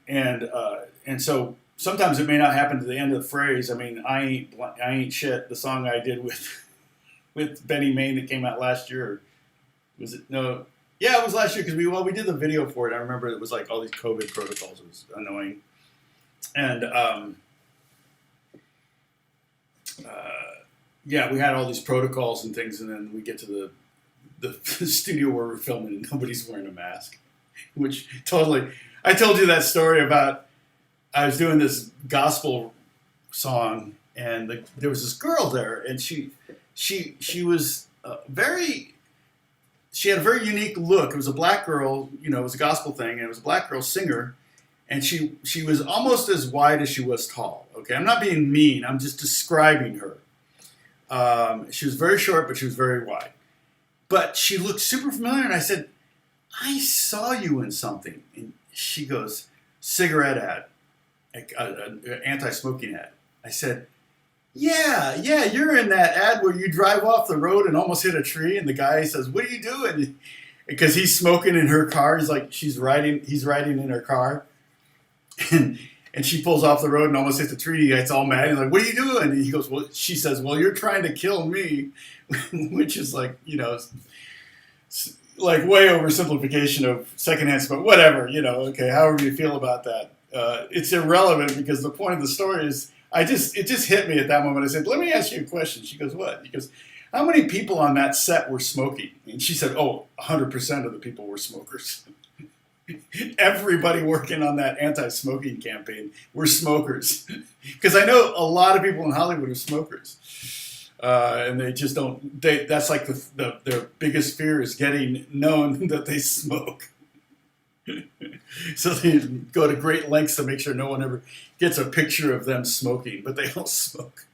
And so sometimes it may not happen to the end of the phrase. I mean, I ain't shit. The song I did with Benny Main that came out last year. Was it? No. Yeah, it was last year because we did the video for it. I remember it was like all these COVID protocols. It was annoying. And yeah, we had all these protocols and things, and then we get to the studio where we're filming and nobody's wearing a mask. Which totally, I told you that story about I was doing this gospel song and there was this girl there and she was she had a very unique look. It was a black girl, you know, it was a gospel thing, and it was a black girl singer, and she was almost as wide as she was tall. Okay, I'm not being mean. I'm just describing her. She was very short, but she was very wide. But she looked super familiar, and I said, I saw you in something. And she goes, cigarette ad, anti-smoking ad. I said, yeah, you're in that ad where you drive off the road and almost hit a tree, and the guy says, what are you doing? Because he's smoking in her car. He's like, he's riding in her car. And she pulls off the road and almost hits the tree. He gets all mad. He's like, what are you doing? And he goes, well, she says, well, you're trying to kill me, which is like, you know, like way oversimplification of secondhand smoke, whatever, you know, okay, however you feel about that. It's irrelevant because the point of the story is, it just hit me at that moment. I said, let me ask you a question. She goes, what? He goes, how many people on that set were smoking? And she said, 100% of the people were smokers. Everybody working on that anti-smoking campaign were smokers. Because I know a lot of people in Hollywood are smokers. And they just don't, that's like their biggest fear is getting known that they smoke. So they go to great lengths to make sure no one ever gets a picture of them smoking, but they all smoke.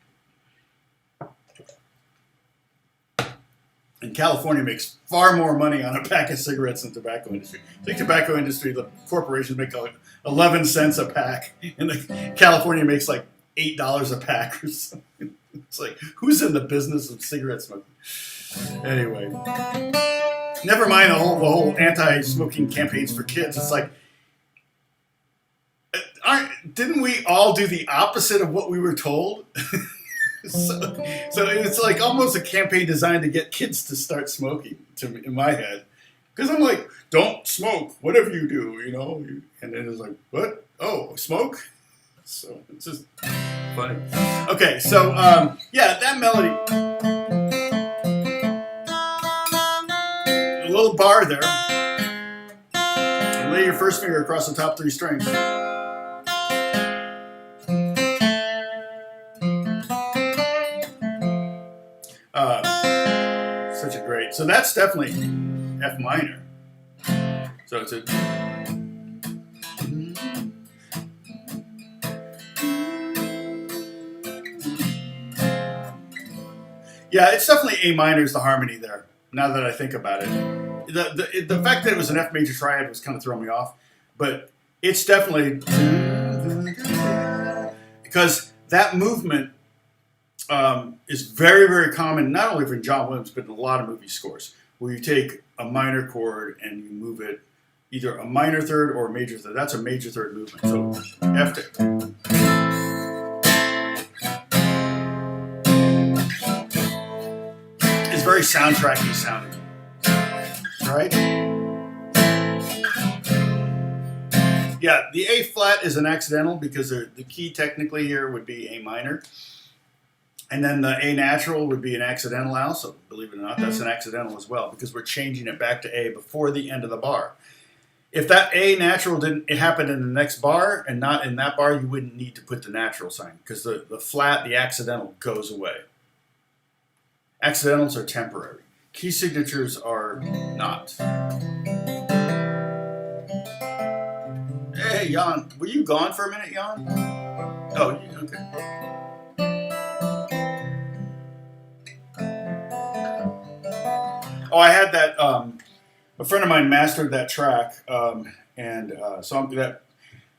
And California makes far more money on a pack of cigarettes than the tobacco industry. I think tobacco industry, the corporations make like 11 cents a pack, and California makes like $8 a pack or something. It's like, who's in the business of cigarette smoking? Anyway, never mind the whole anti-smoking campaigns for kids. It's like, didn't we all do the opposite of what we were told? So it's like almost a campaign designed to get kids to start smoking, in my head. Because I'm like, don't smoke, whatever you do, you know. And then it's like, what? Oh, smoke? So it's just funny. Okay, so yeah, that melody, a little bar there, and lay your first finger across the top 3 strings. Such a great. So that's definitely F minor. So it's a. Yeah, it's definitely A minor is the harmony there. Now that I think about it, the fact that it was an F major triad was kind of throwing me off, but it's definitely because that movement is very, very common, not only from John Williams, but in a lot of movie scores, where you take a minor chord and you move it either a minor third or a major third. That's a major third movement. So F to. It's very soundtracky sounding, right? Yeah, the A flat is an accidental because the key technically here would be A minor. And then the A natural would be an accidental also. Believe it or not, that's an accidental as well because we're changing it back to A before the end of the bar. If that A natural it happened in the next bar and not in that bar, you wouldn't need to put the natural sign because the flat, the accidental goes away. Accidentals are temporary. Key signatures are not. hey, Jan, were you gone for a minute, Jan? Oh, okay. Oh, I had that. A friend of mine mastered that track, and so I'm that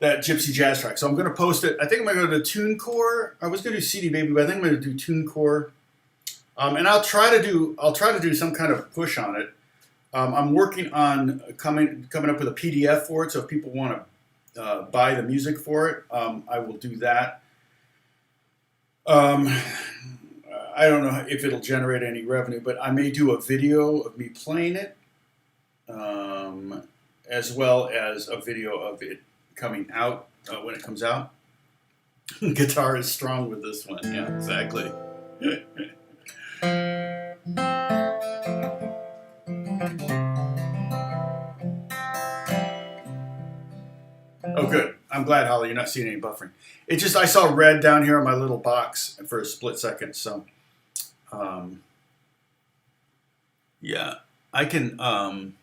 gypsy jazz track. So I'm going to post it. I think I'm going to go to TuneCore. I was going to do CD Baby, but I think I'm going to do TuneCore. And I'll try to do some kind of push on it. I'm working on coming up with a PDF for it. So if people want to buy the music for it, I will do that. I don't know if it'll generate any revenue, but I may do a video of me playing it, as well as a video of it coming out when it comes out. Guitar is strong with this one. Yeah, exactly. Oh, good. I'm glad, Holly, you're not seeing any buffering. It just, I saw red down here on my little box for a split second. So, yeah, I can, and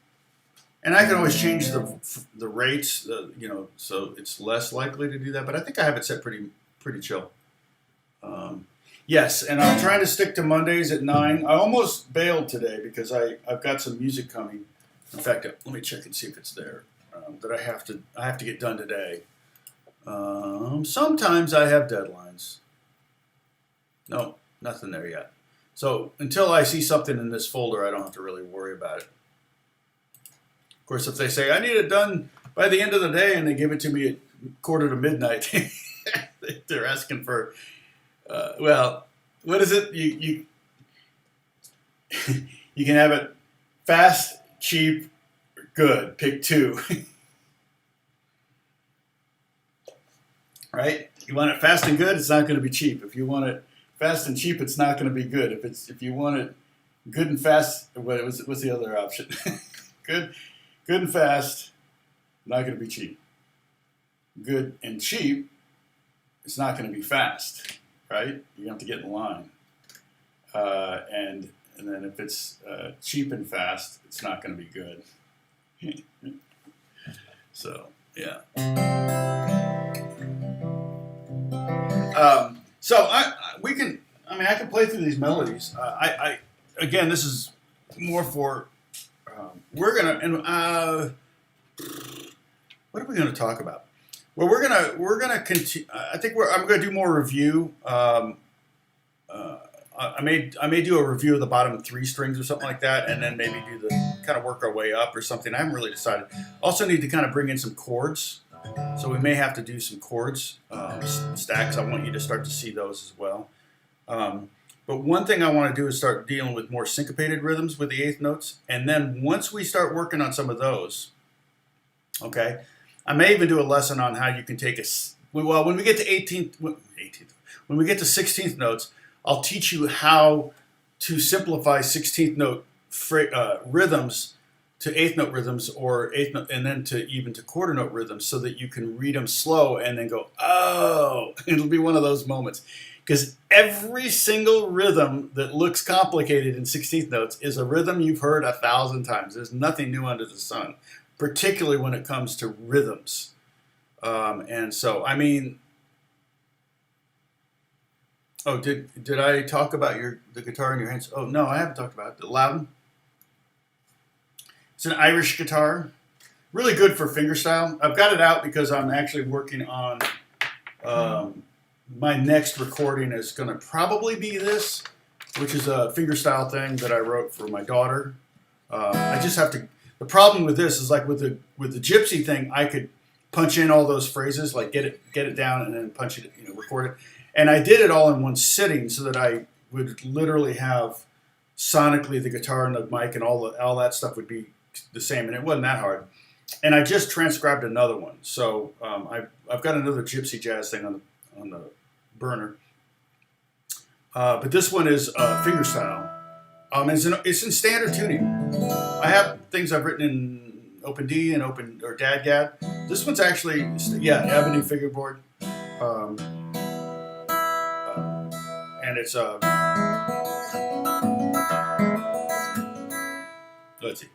I can always change the rates, so it's less likely to do that. But I think I have it set pretty chill. Yes, and I'm trying to stick to Mondays at 9. I almost bailed today because I've got some music coming. In fact, let me check and see if it's there that I have to get done today. Sometimes I have deadlines. No, nothing there yet. So until I see something in this folder, I don't have to really worry about it. Of course, if they say I need it done by the end of the day and they give it to me at 1:45, they're asking for. Well, what is it? You you can have it fast, cheap, good. Pick 2. Right? You want it fast and good, it's not going to be cheap. If you want it fast and cheap, it's not going to be good. If you want it good and fast, what's the other option? good and fast, not going to be cheap. Good and cheap, it's not going to be fast. Right? You have to get in line. And then if it's cheap and fast, it's not going to be good. So, yeah. I can play through these melodies. Again, this is more for, we're going to, what are we going to talk about? Well, we're gonna continue. I think I'm gonna do more review. I may do a review of the bottom 3 strings or something like that, and then maybe do the kind of work our way up or something. I haven't really decided. Also need to kind of bring in some chords, so we may have to do some chords stacks. I want you to start to see those as well. But one thing I want to do is start dealing with more syncopated rhythms with the 8th notes, and then once we start working on some of those, okay. I may even do a lesson on how you can take when we get to when we get to 16th notes, I'll teach you how to simplify 16th note rhythms to 8th note rhythms or 8th note, and then even to quarter note rhythms so that you can read them slow and then go, oh, it'll be one of those moments. Because every single rhythm that looks complicated in 16th notes is a rhythm you've heard 1,000 times. There's nothing new under the sun, particularly when it comes to rhythms. And so, I mean, oh, did I talk about the guitar in your hands? Oh, no, I haven't talked about it. The Loudon. It's an Irish guitar. Really good for fingerstyle. I've got it out because I'm actually working on my next recording is going to probably be this, which is a fingerstyle thing that I wrote for my daughter. I just have to. The problem with this is like with the gypsy thing, I could punch in all those phrases, like get it down and then punch it, record it. And I did it all in one sitting so that I would literally have sonically the guitar and the mic and all that stuff would be the same, and it wasn't that hard. And I just transcribed another one, so I've got another gypsy jazz thing on the burner. But this one is fingerstyle. It's in standard tuning. I have things I've written in Open D and Dadgad. This one's actually, Ebony fingerboard. And it's let's see.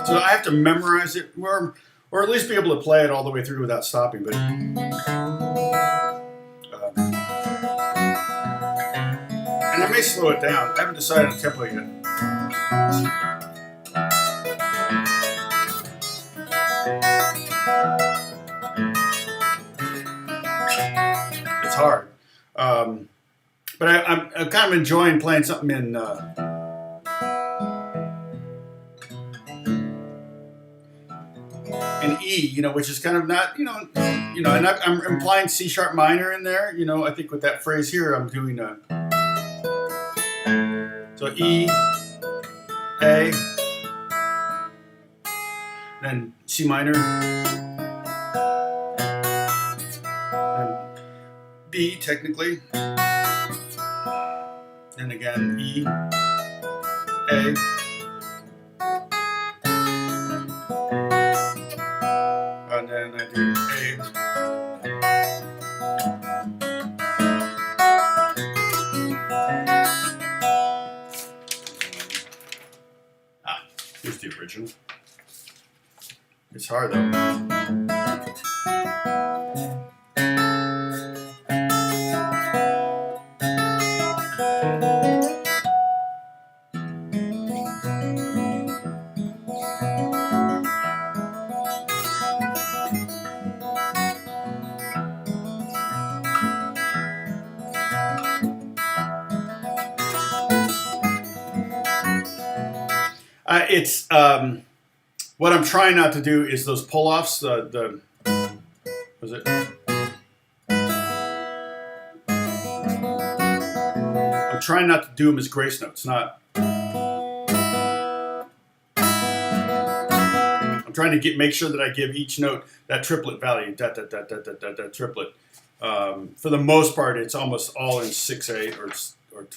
So I have to memorize it, or at least be able to play it all the way through without stopping. But and I may slow it down. I haven't decided on tempo yet. It's hard, but I'm kind of enjoying playing something in E, which is kind of not, and I'm implying C sharp minor in there. I think with that phrase here, I'm doing so E, A, then C minor, and B technically, and again E, A. And then I do here's the original. It's hard though. It's what I'm trying not to do is those pull-offs. Was it? I'm trying not to do them as grace notes. I'm trying to make sure that I give each note that triplet value. Da da da da da da da triplet. For the most part, it's almost all in 6/8 or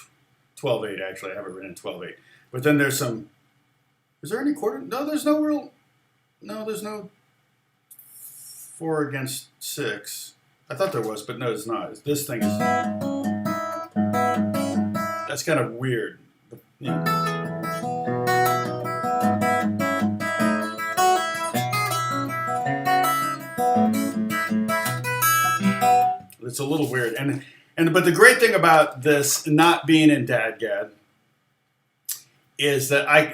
12/8. Actually, I have it written in 12/8. But then there's some. Is there any quarter? No, there's no real. No, there's no 4 against 6. I thought there was, but no, it's not. This thing is. That's kind of weird. It's a little weird, but the great thing about this not being in DADGAD is that I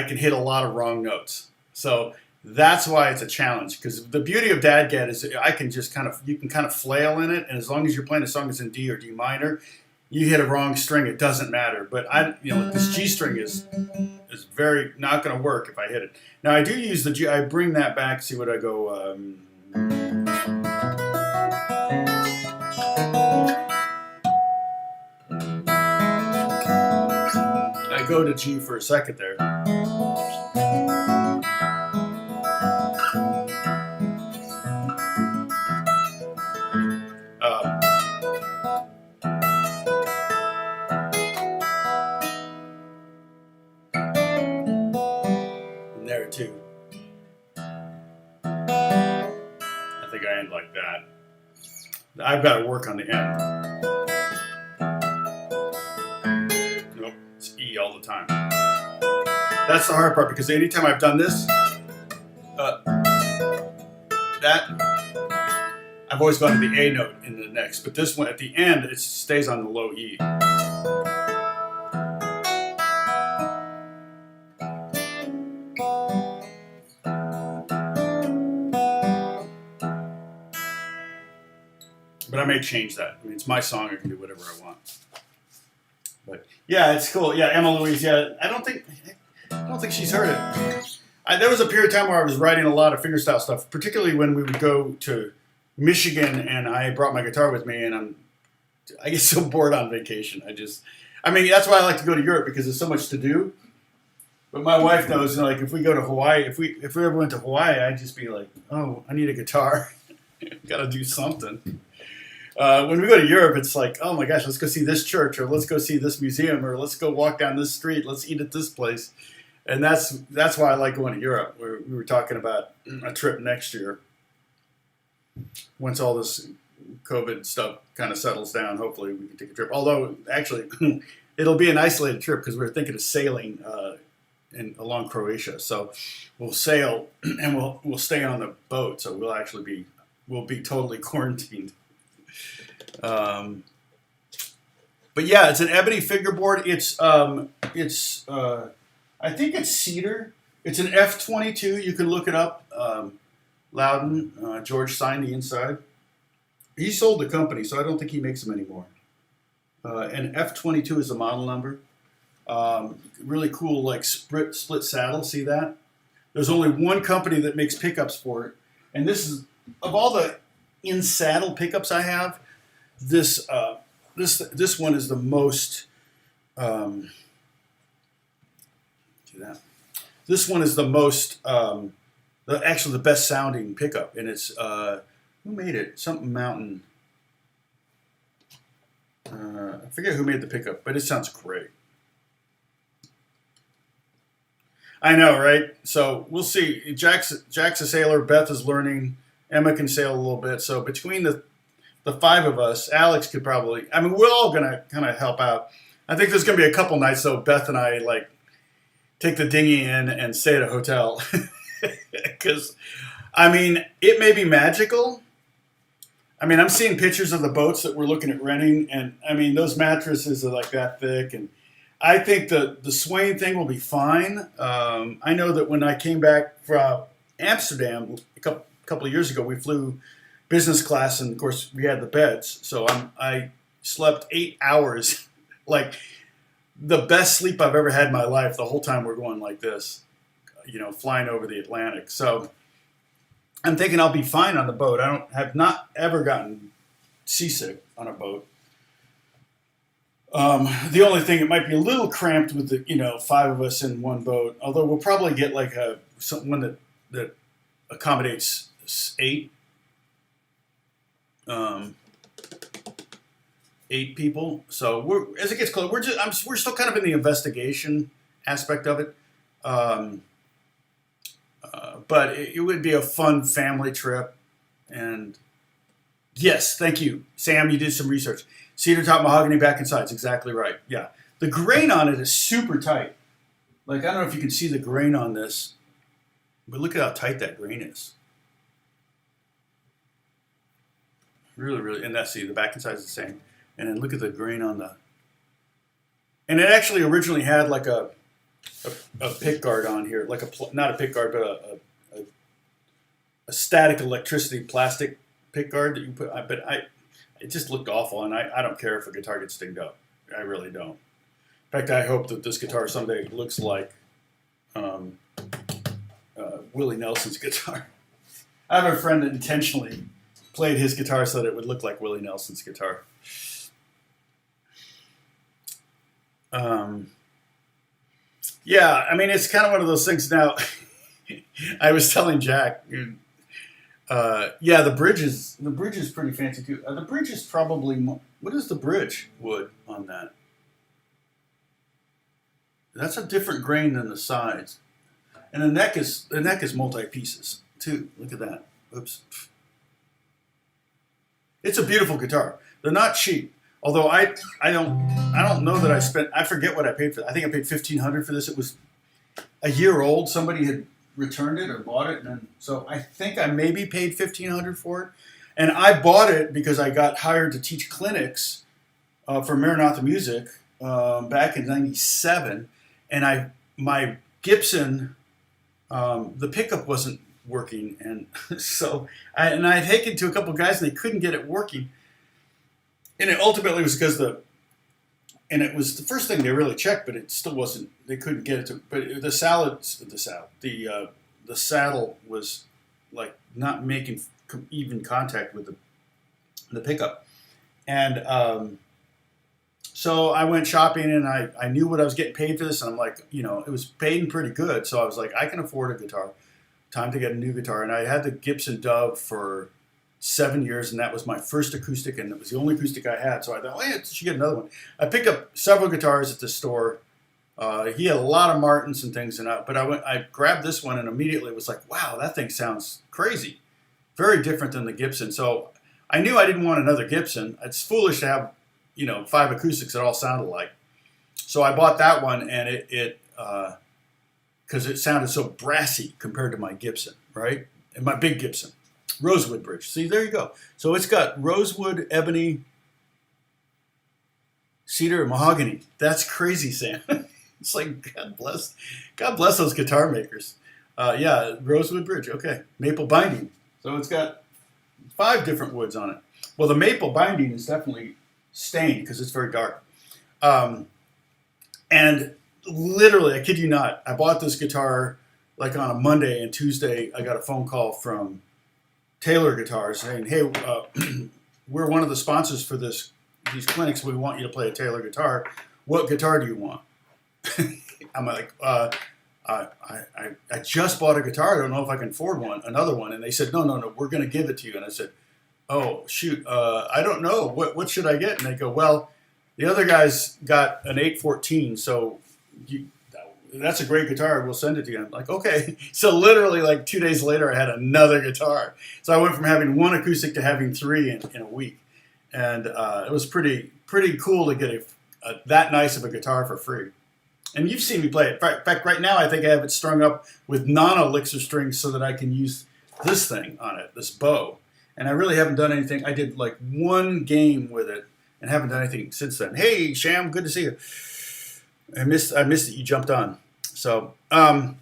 can hit a lot of wrong notes. So that's why it's a challenge. Because the beauty of DADGAD is you can kind of flail in it, and as long as you're playing a song that's in D or D minor, you hit a wrong string, it doesn't matter. But this G string is very not going to work if I hit it. Now I do use the G. I bring that back. See what I go. I go to G for a second there. And there too. I think I end like that. I've got to work on the end. All the time. That's the hard part because anytime I've done this, I've always gone to the A note in the next, but this one at the end it stays on the low E. But I may change that. I mean, it's my song. I can do whatever I want. But yeah, it's cool. Yeah, Emma Louise. Yeah, I don't think she's heard it. There was a period of time where I was writing a lot of fingerstyle stuff, particularly when we would go to Michigan and I brought my guitar with me, and I get so bored on vacation. That's why I like to go to Europe because there's so much to do. But my wife knows, like if we go to Hawaii, if we ever went to Hawaii, I'd just be like, oh, I need a guitar. Got to do something. When we go to Europe, it's like, oh my gosh, let's go see this church, or let's go see this museum, or let's go walk down this street, let's eat at this place. And that's why I like going to Europe. We were talking about a trip next year. Once all this COVID stuff kind of settles down, hopefully we can take a trip. Although, actually, it'll be an isolated trip because we're thinking of sailing along Croatia. So we'll sail and we'll stay on the boat. So we'll be totally quarantined. But yeah, it's an ebony fingerboard. I think it's cedar. It's an F22. You can look it up. Loudon, George signed the inside. He sold the company, so I don't think he makes them anymore. And F22 is the model number. Really cool, like split saddle. See that? There's only one company that makes pickups for it, and this is of all the in saddle pickups I have. This one is the most. Do that. This one is the most. Actually, the best sounding pickup, and it's who made it? Something Mountain. I forget who made the pickup, but it sounds great. I know, right? So we'll see. Jack's a sailor. Beth is learning. Emma can sail a little bit. So between the five of us, Alex could probably. I mean, we're all gonna kind of help out. I think there's gonna be a couple nights though. Beth and I like take the dinghy in and stay at a hotel because, I mean, it may be magical. I mean, I'm seeing pictures of the boats that we're looking at renting, and I mean, those mattresses are like that thick, and I think the swaying thing will be fine. I know that when I came back from Amsterdam a couple of years ago, we flew business class, and of course we had the beds, so I slept 8 hours, like the best sleep I've ever had in my life. The whole time we're going like this, flying over the Atlantic. So I'm thinking I'll be fine on the boat. I have not ever gotten seasick on a boat. The only thing, it might be a little cramped with the, 5 of us in one boat. Although we'll probably get like one that accommodates 8. 8 people. So as it gets close, we're still kind of in the investigation aspect of it. But it would be a fun family trip. And yes, thank you, Sam. You did some research. Cedar top, mahogany back and sides. Exactly right. Yeah, the grain on it is super tight. Like, I don't know if you can see the grain on this, but look at how tight that grain is. Really, really, and see, the back and sides is the same. And then look at the grain on the. And it actually originally had like a pick guard on here, like not a pick guard, but a static electricity plastic pick guard that you put. It just looked awful, and I don't care if a guitar gets dinged up. I really don't. In fact, I hope that this guitar someday looks like Willie Nelson's guitar. I have a friend that intentionally played his guitar so that it would look like Willie Nelson's guitar. Yeah, I mean, it's kind of one of those things now. I was telling Jack, yeah, the bridge is pretty fancy too. The bridge is probably what is the bridge wood on that? That's a different grain than the sides, and the neck is multi pieces too. Look at that. Oops. It's a beautiful guitar. They're not cheap. Although I don't know that I forget what I paid for it. I think I paid $1,500 for this. It was a year old. Somebody had returned it or bought it, and so I think I maybe paid $1,500 for it. And I bought it because I got hired to teach clinics for Maranatha Music back in '97, and my Gibson, the pickup wasn't working, and so I had taken it to a couple guys and they couldn't get it working. And it ultimately was because it was the first thing they really checked, but it still wasn't. They couldn't get it to. But the saddle was like not making even contact with the pickup, and so I went shopping and I knew what I was getting paid for this, and I'm like, it was paid pretty good, so I was like, I can afford a guitar. Time to get a new guitar, and I had the Gibson Dove for 7 years, and that was my first acoustic, and it was the only acoustic I had. So I thought, I should get another one. I picked up several guitars at the store. He had a lot of Martins and things, but I grabbed this one, and immediately was like, wow, that thing sounds crazy. Very different than the Gibson. So I knew I didn't want another Gibson. It's foolish to have, 5 acoustics that all sound alike. So I bought that one, and because it sounded so brassy compared to my Gibson, right? And my big Gibson. Rosewood bridge. See, there you go. So it's got rosewood, ebony, cedar, and mahogany. That's crazy, Sam. It's like, God bless those guitar makers. Yeah, rosewood bridge. Okay, maple binding. So it's got 5 different woods on it. Well, the maple binding is definitely stained because it's very dark. And literally, I kid you not, I bought this guitar like on a Monday, and Tuesday I got a phone call from Taylor Guitars saying, "Hey, we're one of the sponsors for these clinics. We want you to play a Taylor guitar. What guitar do you want?" I'm like, I just bought a guitar. I don't know if I can afford another one. And they said, no, we're going to give it to you. And I said, oh, shoot, I don't know. What should I get? And they go, well, the other guy's got an 814, so that's a great guitar. We'll send it to you. I'm like, okay. So literally like 2 days later, I had another guitar. So I went from having 1 acoustic to having 3 in a week. And it was pretty cool to get that nice of a guitar for free. And you've seen me play it. In fact, right now I think I have it strung up with non-elixir strings so that I can use this thing on it, this bow. And I really haven't done anything. I did like 1 game with it and haven't done anything since then. Hey, Sham, good to see you. I missed that you jumped on. So, but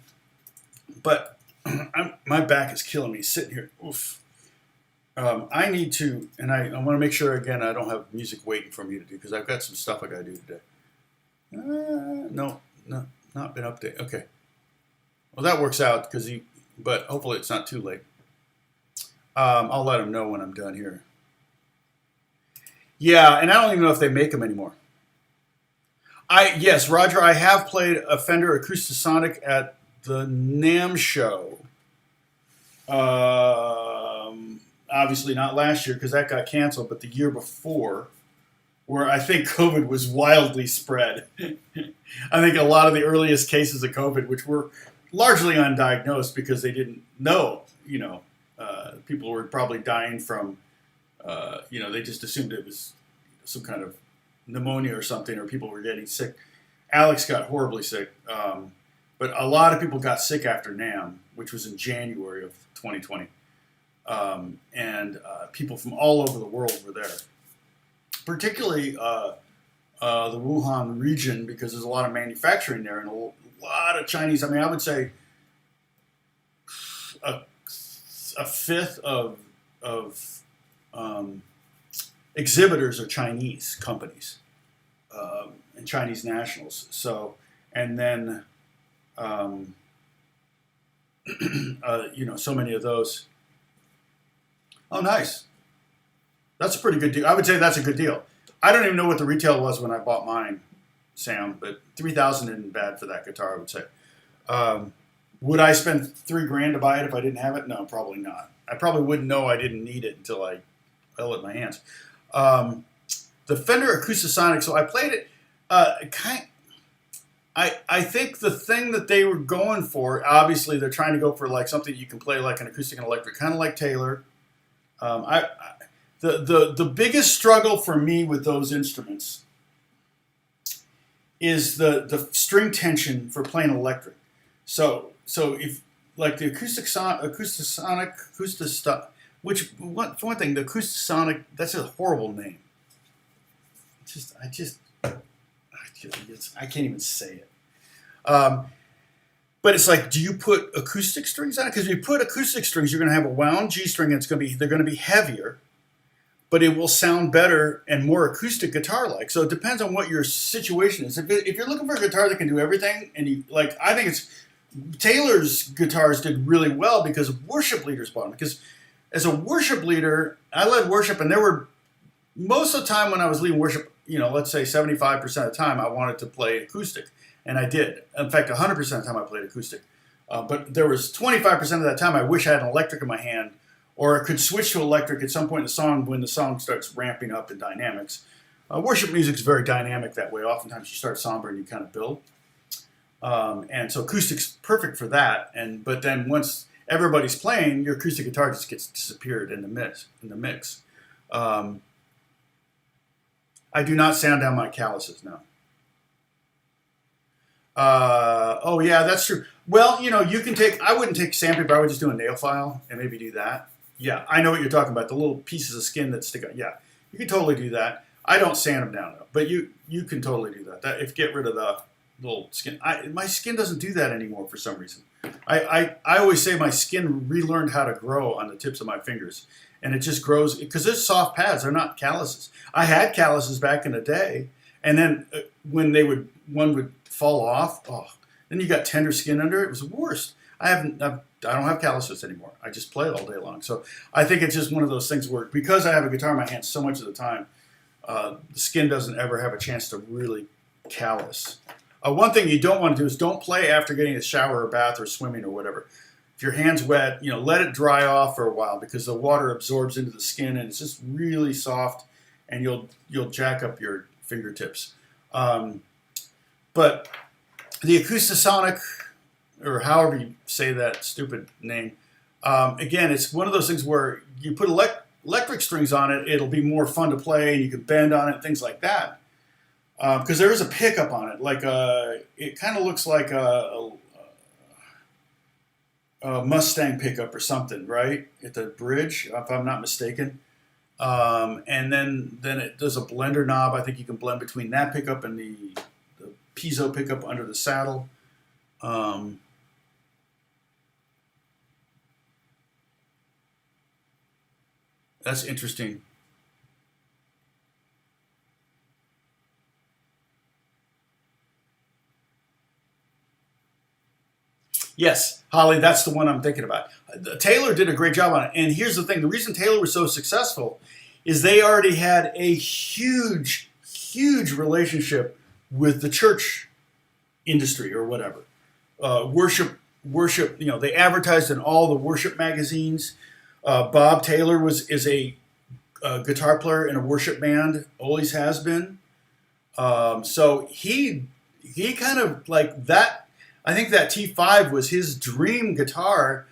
my back is killing me sitting here. Oof. I need to, and I want to make sure again I don't have music waiting for me to do because I've got some stuff I got to do today. No, not been updated. Okay. Well, that works out but hopefully it's not too late. I'll let him know when I'm done here. Yeah, and I don't even know if they make them anymore. Yes, Roger, I have played a Fender Acoustasonic at the NAMM show. Obviously not last year because that got canceled, but the year before, where I think COVID was wildly spread. I think a lot of the earliest cases of COVID, which were largely undiagnosed because they didn't know, people were probably dying from, they just assumed it was some kind of pneumonia or something, or people were getting sick. Alex got horribly sick, but a lot of people got sick after NAMM, which was in January of 2020. And people from all over the world were there. Particularly the Wuhan region, because there's a lot of manufacturing there and a lot of Chinese. I mean, I would say a fifth of exhibitors are Chinese companies and Chinese nationals. So, and then so many of those. Oh, nice. That's a pretty good deal. I would say that's a good deal. I don't even know what the retail was when I bought mine, Sam, but $3,000 isn't bad for that guitar, I would say. Would I spend $3,000 to buy it if I didn't have it? No, probably not. I probably wouldn't know I didn't need it until I held it in my hands. The Fender Acoustasonic, so I played it. I think the thing that they were going for, obviously they're trying to go for like something you can play like an acoustic and electric, kind of like Taylor. The biggest struggle for me with those instruments is the string tension for playing electric. So if like the Acoustasonic, which for one thing, the Acoustasonic, that's a horrible name. I can't even say it. But it's like, do you put acoustic strings on it? Because if you put acoustic strings, you're going to have a wound G string, and they're going to be heavier, but it will sound better and more acoustic guitar-like. So it depends on what your situation is. If you're looking for a guitar that can do everything, and I think Taylor's guitars did really well because worship leaders bought them. Because as a worship leader, I led worship, and there were most of the time when I was leading worship, let's say 75% of the time, I wanted to play acoustic. And I did. In fact, 100% of the time I played acoustic. But there was 25% of that time I wish I had an electric in my hand, or I could switch to electric at some point in the song when the song starts ramping up in dynamics. Worship music is very dynamic that way. Oftentimes you start somber and you kind of build. And so acoustic's perfect for that. But then once everybody's playing, your acoustic guitar just gets disappeared in the mix. I do not sound down my calluses now. Oh yeah, that's true. Well, you can take. I wouldn't take sandpaper. I would just do a nail file and maybe do that. Yeah, I know what you're talking about. The little pieces of skin that stick out. Yeah, you can totally do that. I don't sand them down though, but you can totally do that. That if get rid of the little skin. My skin doesn't do that anymore for some reason. I always say my skin relearned how to grow on the tips of my fingers, and it just grows because there's soft pads. They're not calluses. I had calluses back in the day, and then when one would fall off, oh, then you got tender skin under it. It was the worst. I don't have calluses anymore. I just play all day long. So I think it's just one of those things where because I have a guitar in my hand so much of the time, the skin doesn't ever have a chance to really callus. One thing you don't want to do is don't play after getting a shower or bath or swimming or whatever. If your hand's wet, let it dry off for a while because the water absorbs into the skin and it's just really soft, and you'll jack up your fingertips. But the Acoustasonic, or however you say that stupid name, again, it's one of those things where you put electric strings on it, it'll be more fun to play, and you can bend on it, things like that. Because there is a pickup on it, like it kind of looks like a Mustang pickup or something, right? At the bridge, if I'm not mistaken. And then there's a blender knob. I think you can blend between that pickup and the piezo pickup under the saddle. That's interesting. Yes, Holly, that's the one I'm thinking about. Taylor did a great job on it. And here's the thing. The reason Taylor was so successful is they already had a huge, huge relationship with the church industry or whatever. Worship. They advertised in all the worship magazines. Bob Taylor is a guitar player in a worship band, always has been. So he kind of like that. I think that T5 was his dream guitar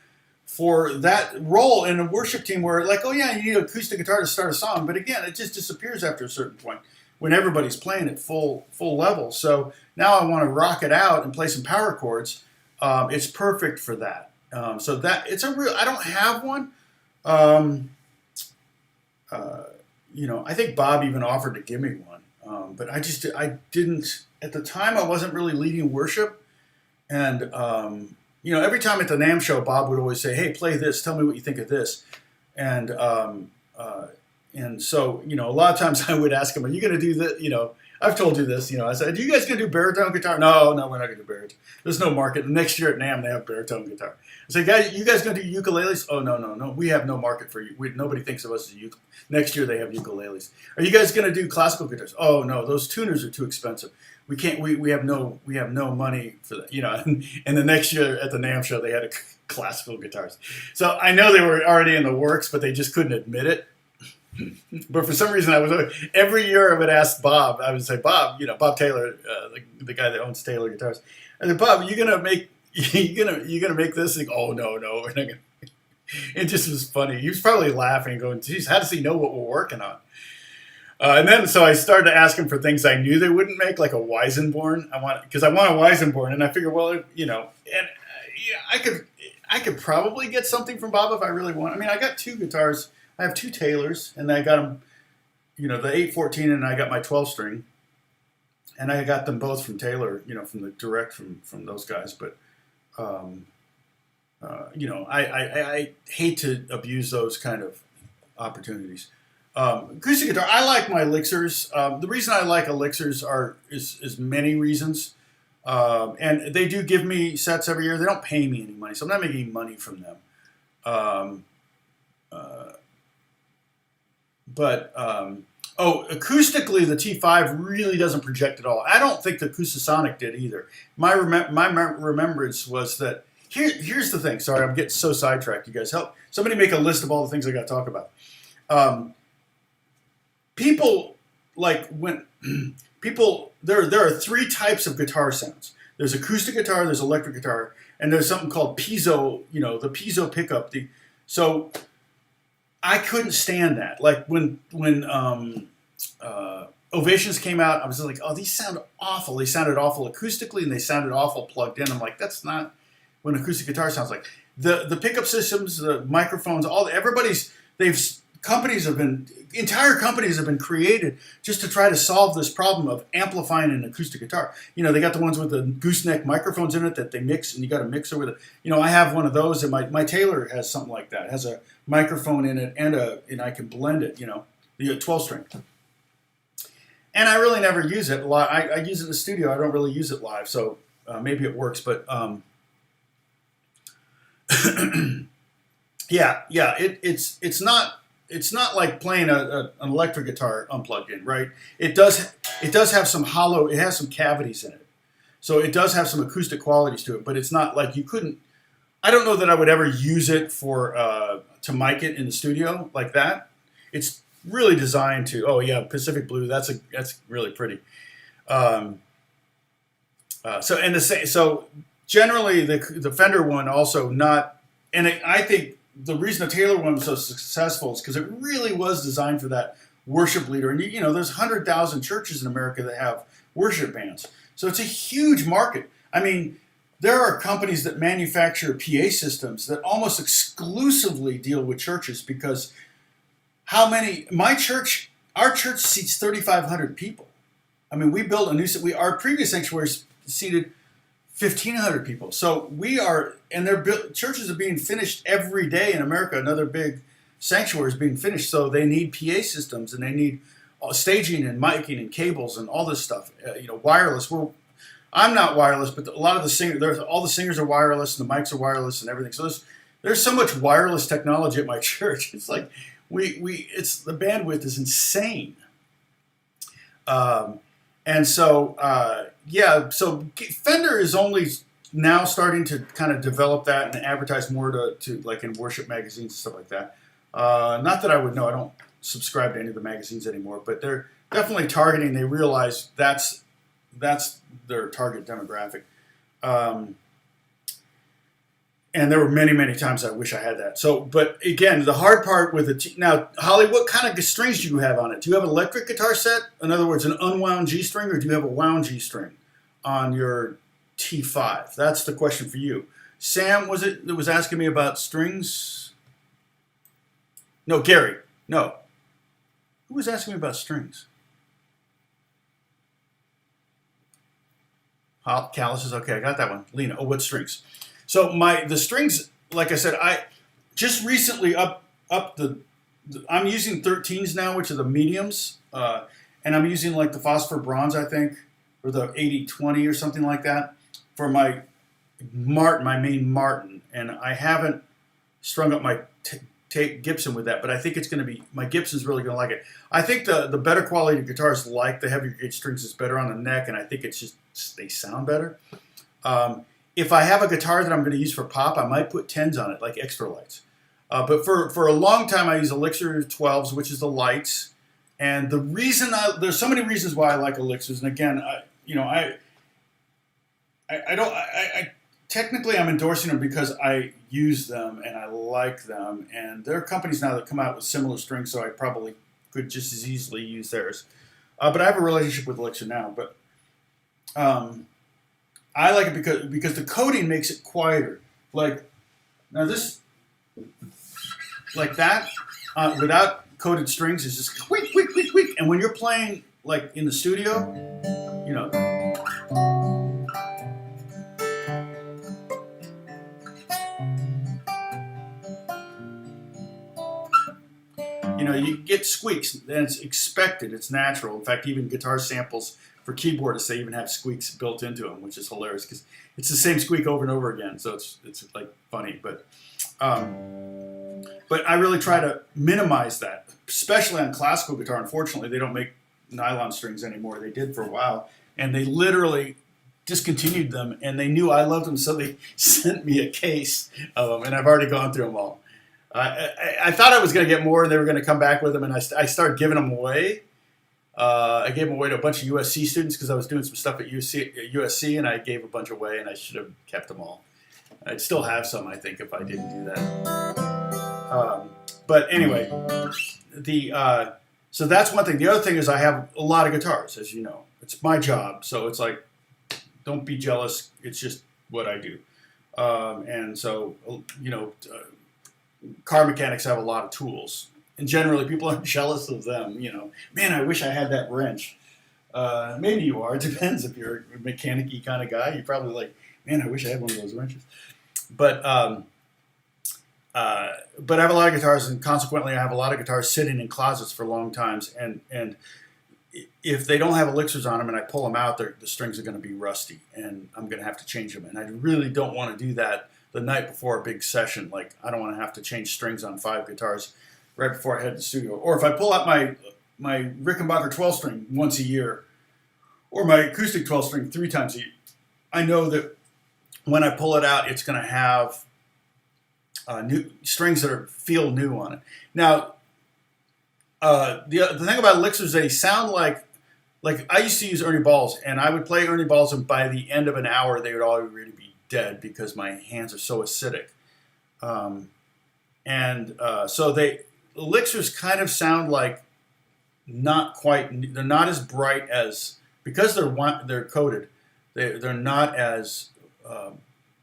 for that role in a worship team where, like, oh yeah, you need an acoustic guitar to start a song, but again, it just disappears after a certain point when everybody's playing at full level. So now I want to rock it out and play some power chords. It's perfect for that. So that it's a real. I don't have one. I think Bob even offered to give me one, but I didn't at the time. I wasn't really leading worship. And, every time at the NAMM show, Bob would always say, hey, play this. Tell me what you think of this. And so, a lot of times I would ask him, are you going to do this? I've told you this, I said, are you guys going to do baritone guitar? No, we're not going to do baritone. There's no market. Next year at NAMM, they have baritone guitar. I said, guys, you guys going to do ukuleles? Oh, no. We have no market for you. Nobody thinks of us as ukulele. Next year they have ukuleles. Are you guys going to do classical guitars? Oh, no, those tuners are too expensive. We can't. We have no money for that. And the next year at the NAMM show, they had classical guitars. So I know they were already in the works, but they just couldn't admit it. But for some reason, every year I would ask Bob. I would say, Bob, Bob Taylor, the guy that owns Taylor Guitars. I said, Bob, you gonna make this? Like, oh no, we're not gonna. It just was funny. He was probably laughing, going, "Geez, how does he know what we're working on?" And then so I started to ask him for things I knew they wouldn't make, like a Weisenborn. I want a Weisenborn, and I figured, well, I could probably get something from Bob if I really want. I mean, I got two guitars. I have two Taylors, and I got them, the 814, and I got my 12 string, and I got them both from Taylor, from the direct from those guys. But, I hate to abuse those kind of opportunities. Acoustic guitar, I like my elixirs. The reason I like elixirs is many reasons. And they do give me sets every year. They don't pay me any money, so I'm not making any money from them. Acoustically, the T5 really doesn't project at all. I don't think the Acoustasonic did either. My remembrance was that, here's the thing. Sorry, I'm getting so sidetracked. You guys help. Somebody make a list of all the things I got to talk about. People there are three types of guitar sounds. There's acoustic guitar, there's electric guitar, and there's something called piezo, the piezo pickup. So I couldn't stand that. Like when Ovations came out. I was like, oh, these sound awful. They sounded awful acoustically, and they sounded awful plugged in. I'm like, that's not what an acoustic guitar sounds like. The pickup systems, the microphones, entire companies have been created just to try to solve this problem of amplifying an acoustic guitar. They got the ones with the gooseneck microphones in it that they mix, and you got a mixer with it. I have one of those, and my Taylor has something like that. It has a microphone in it, and I can blend it. The 12 string. And I really never use it live. I use it in the studio. I don't really use it live, so maybe it works. But it's not like playing an electric guitar unplugged in, right? It does have some hollow. It has some cavities in it, so it does have some acoustic qualities to it. But it's not like you couldn't. I don't know that I would ever use it for to mic it in the studio like that. It's really designed to. Oh yeah, Pacific Blue. That's really pretty. So generally the Fender one also not, and I think the reason the Taylor one was so successful is because it really was designed for that worship leader. And there's 100,000 churches in America that have worship bands, so it's a huge market. I mean, there are companies that manufacture PA systems that almost exclusively deal with churches because. Our church seats 3,500 people. I mean, we built our previous sanctuary seated 1,500 people. So churches are being finished every day in America. Another big sanctuary is being finished. So they need PA systems, and they need staging and miking and cables and all this stuff. Wireless. I'm not wireless, but a lot of the singers, all the singers are wireless, and the mics are wireless and everything. So there's so much wireless technology at my church. It's like, it's the bandwidth is insane, and so Fender is only now starting to kind of develop that and advertise more to like in worship magazines and stuff like that. Not that I would know. I don't subscribe to any of the magazines anymore, but they're definitely targeting. They realize that's their target demographic. And there were many, many times I wish I had that. So, but again, the hard part with it now, Holly, what kind of strings do you have on it? Do you have an electric guitar set? In other words, an unwound G string, or do you have a wound G string on your T5? That's the question for you. Sam, was it that was asking me about strings? No, Gary. No. Who was asking me about strings? Calluses. Okay, I got that one. Lena. Oh, what strings? So the strings, like I said, I just recently I'm using 13s now, which are the mediums, and I'm using like the phosphor bronze, I think, or the 80-20 or something like that for my main Martin, and I haven't strung up my Gibson with that, but I think it's going to be, my Gibson's really going to like it. I think the better quality guitars like the heavier gauge strings is better on the neck, and I think it's just, they sound better. If I have a guitar that I'm going to use for pop, I might put 10s on it, like extra lights. But for a long time, I use Elixir 12s, which is the lights. And the reason there's so many reasons why I like Elixirs. And again, technically I'm endorsing them because I use them and I like them. And there are companies now that come out with similar strings, so I probably could just as easily use theirs. But I have a relationship with Elixir now. But I like it because the coating makes it quieter. Like, now this, like that, without coated strings is just quick, quick, quick, quick. And when you're playing, like, in the studio, you get squeaks, and it's expected, it's natural. In fact, even guitar samples for keyboardists, they even have squeaks built into them, which is hilarious because it's the same squeak over and over again. So it's like funny, but I really try to minimize that, especially on classical guitar. Unfortunately, they don't make nylon strings anymore. They did for a while, and they literally discontinued them. And they knew I loved them, so they sent me a case of them, and I've already gone through them all. I thought I was going to get more, and they were going to come back with them, and I started giving them away. I gave them away to a bunch of USC students because I was doing some stuff at USC, and I gave a bunch away, and I should have kept them all. I'd still have some, I think, if I didn't do that. But anyway, So that's one thing. The other thing is I have a lot of guitars, as you know. It's my job, so it's like, don't be jealous. It's just what I do. And so, car mechanics have a lot of tools. And generally, people aren't jealous of them. Man, I wish I had that wrench. Maybe you are. It depends. If you're a mechanic-y kind of guy, you're probably like, man, I wish I had one of those wrenches. But I have a lot of guitars, and consequently, I have a lot of guitars sitting in closets for long times. And if they don't have elixirs on them and I pull them out, the strings are going to be rusty, and I'm going to have to change them. And I really don't want to do that the night before a big session. Like, I don't want to have to change strings on 5 guitars right before I head to the studio. Or if I pull out my Rickenbacker 12-string once a year, or my acoustic 12-string 3 times a year, I know that when I pull it out, it's going to have new strings that feel new on it. Now, the thing about elixirs, they sound like I used to use Ernie Balls, and I would play Ernie Balls, and by the end of an hour, they would already be dead because my hands are so acidic. So elixirs kind of sound like not quite. They're not as bright as, because they're coated. They're not as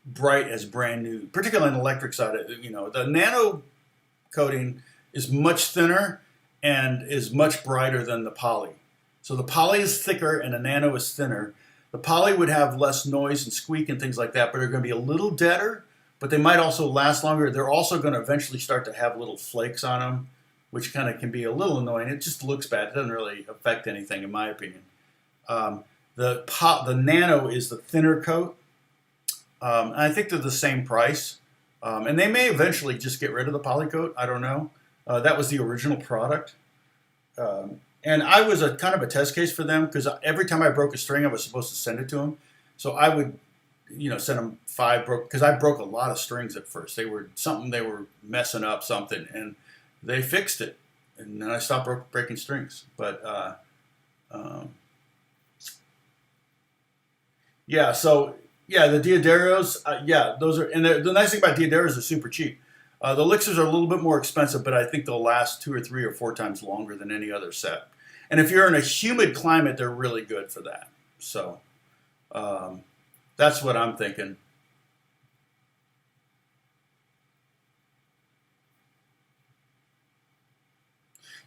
bright as brand new, particularly on the electric side. The nano coating is much thinner and is much brighter than the poly. So the poly is thicker and the nano is thinner. The poly would have less noise and squeak and things like that, but they're going to be a little deader, but they might also last longer. They're also going to eventually start to have little flakes on them, which kind of can be a little annoying. It just looks bad. It doesn't really affect anything, in my opinion. The nano is the thinner coat. And I think they're the same price. And they may eventually just get rid of the poly coat. I don't know. That was the original product. And I was a kind of a test case for them, because every time I broke a string, I was supposed to send it to them. So I would, send them 5 because I broke a lot of strings at first. They were messing up something, and they fixed it. And then I stopped breaking strings. But the Diodaros, those are, and the nice thing about Diodaros, are super cheap. The elixirs are a little bit more expensive, but I think they'll last 2 or 3 or 4 times longer than any other set. And if you're in a humid climate, they're really good for that. So that's what I'm thinking.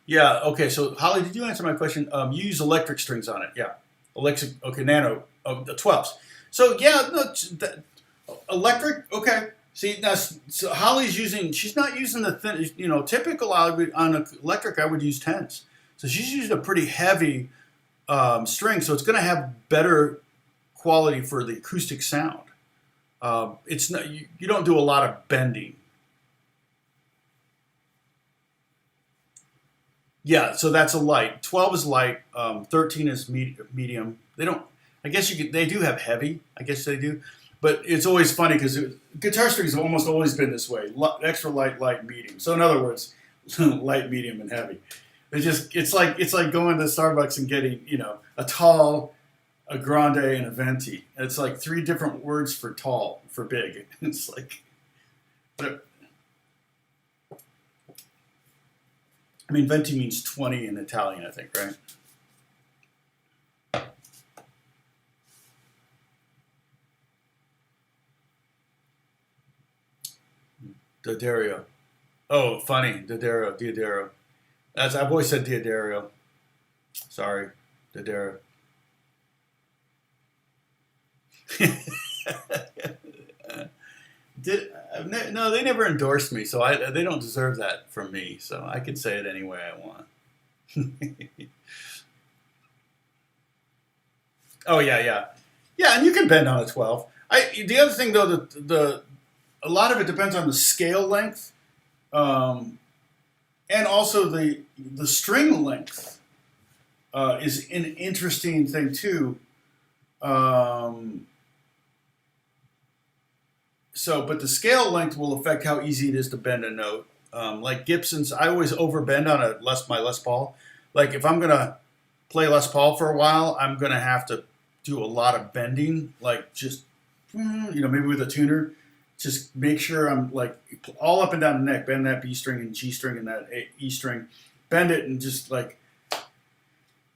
Yeah, okay, so Holly, did you answer my question? You use electric strings on it, yeah. Nano, the 12s. So, yeah, electric, okay. See, now, so Holly's she's not using the thin, typical, on electric, I would use 10s. So she's using a pretty heavy string, so it's going to have better quality for the acoustic sound. It's not, you don't do a lot of bending. Yeah, so that's a light. 12 is light. 13 is medium. They don't. I guess they do have heavy. I guess they do, but it's always funny because guitar strings have almost always been this way: extra light, light, medium. So in other words, light, medium, and heavy. It's like going to Starbucks and getting a tall, a grande, and a venti. It's like 3 different words for tall, for big. It's like, venti means 20 in Italian, I think, right? D'Addario. Oh, funny. D'Addario. I've always said D'Addario. Sorry, D'Addario. No, they never endorsed me, so they don't deserve that from me. So I can say it any way I want. Oh yeah. And you can bend on a 12. The other thing though, a lot of it depends on the scale length, and also the string length is an interesting thing too. But the scale length will affect how easy it is to bend a note. Like Gibson's, I always overbend on my Les Paul. Like if I'm gonna play Les Paul for a while, I'm gonna have to do a lot of bending, like just maybe with a tuner. Just make sure I'm like all up and down the neck, bend that B string and G string and that E string, bend it and just like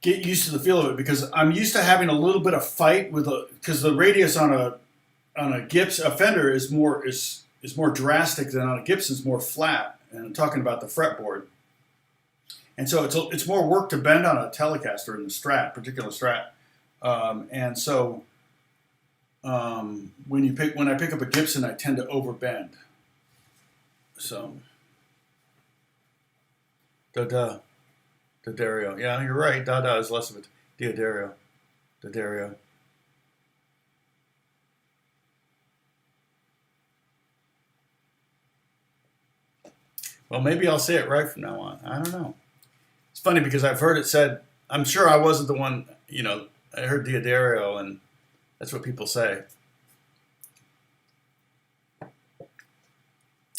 get used to the feel of it because I'm used to having a little bit of fight with because the radius on a Gibson Fender is more drastic than on a Gibson's more flat. And I'm talking about the fretboard. And so it's more work to bend on a Telecaster in the Strat, particular Strat. And so when I pick up a Gibson, I tend to overbend. So da D'Addario. Yeah, you're right. Da is less of a D'Addario. Well, maybe I'll say it right from now on. I don't know. It's funny because I've heard it said. I'm sure I wasn't the one. I heard D'Addario, and that's what people say.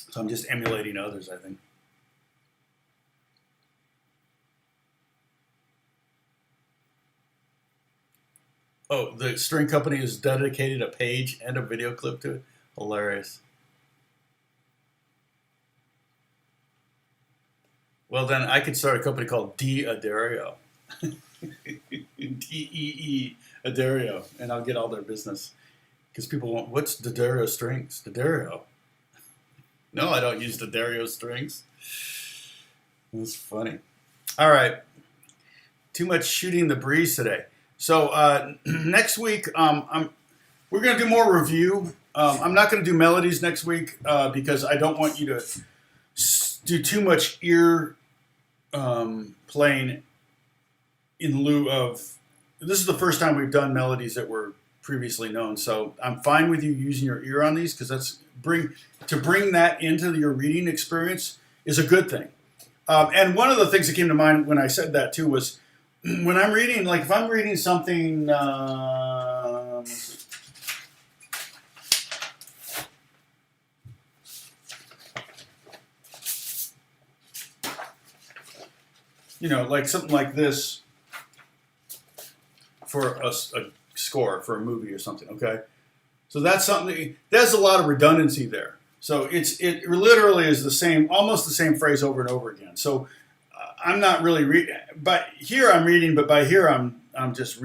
So I'm just emulating others, I think. Oh, the string company has dedicated a page and a video clip to it. Hilarious. Well, then I could start a company called D'Addario. D-E-E, Addario, and I'll get all their business. Because people want, what's D'Addario strings? D'Addario. No, I don't use D'Addario strings. That's funny. All right. Too much shooting the breeze today. So next week, we're going to do more review. I'm not going to do melodies next week because I don't want you to do too much ear playing in lieu of. This is the first time we've done melodies that were previously known, so I'm fine with you using your ear on these because to bring that into your reading experience is a good thing. And one of the things that came to mind when I said that too was when I'm reading, like if I'm reading something. Like something like this for a score for a movie or something, okay? So that's something, there's a lot of redundancy there. So it literally is almost the same phrase over and over again. So I'm not really reading, but here I'm reading, but by here I'm just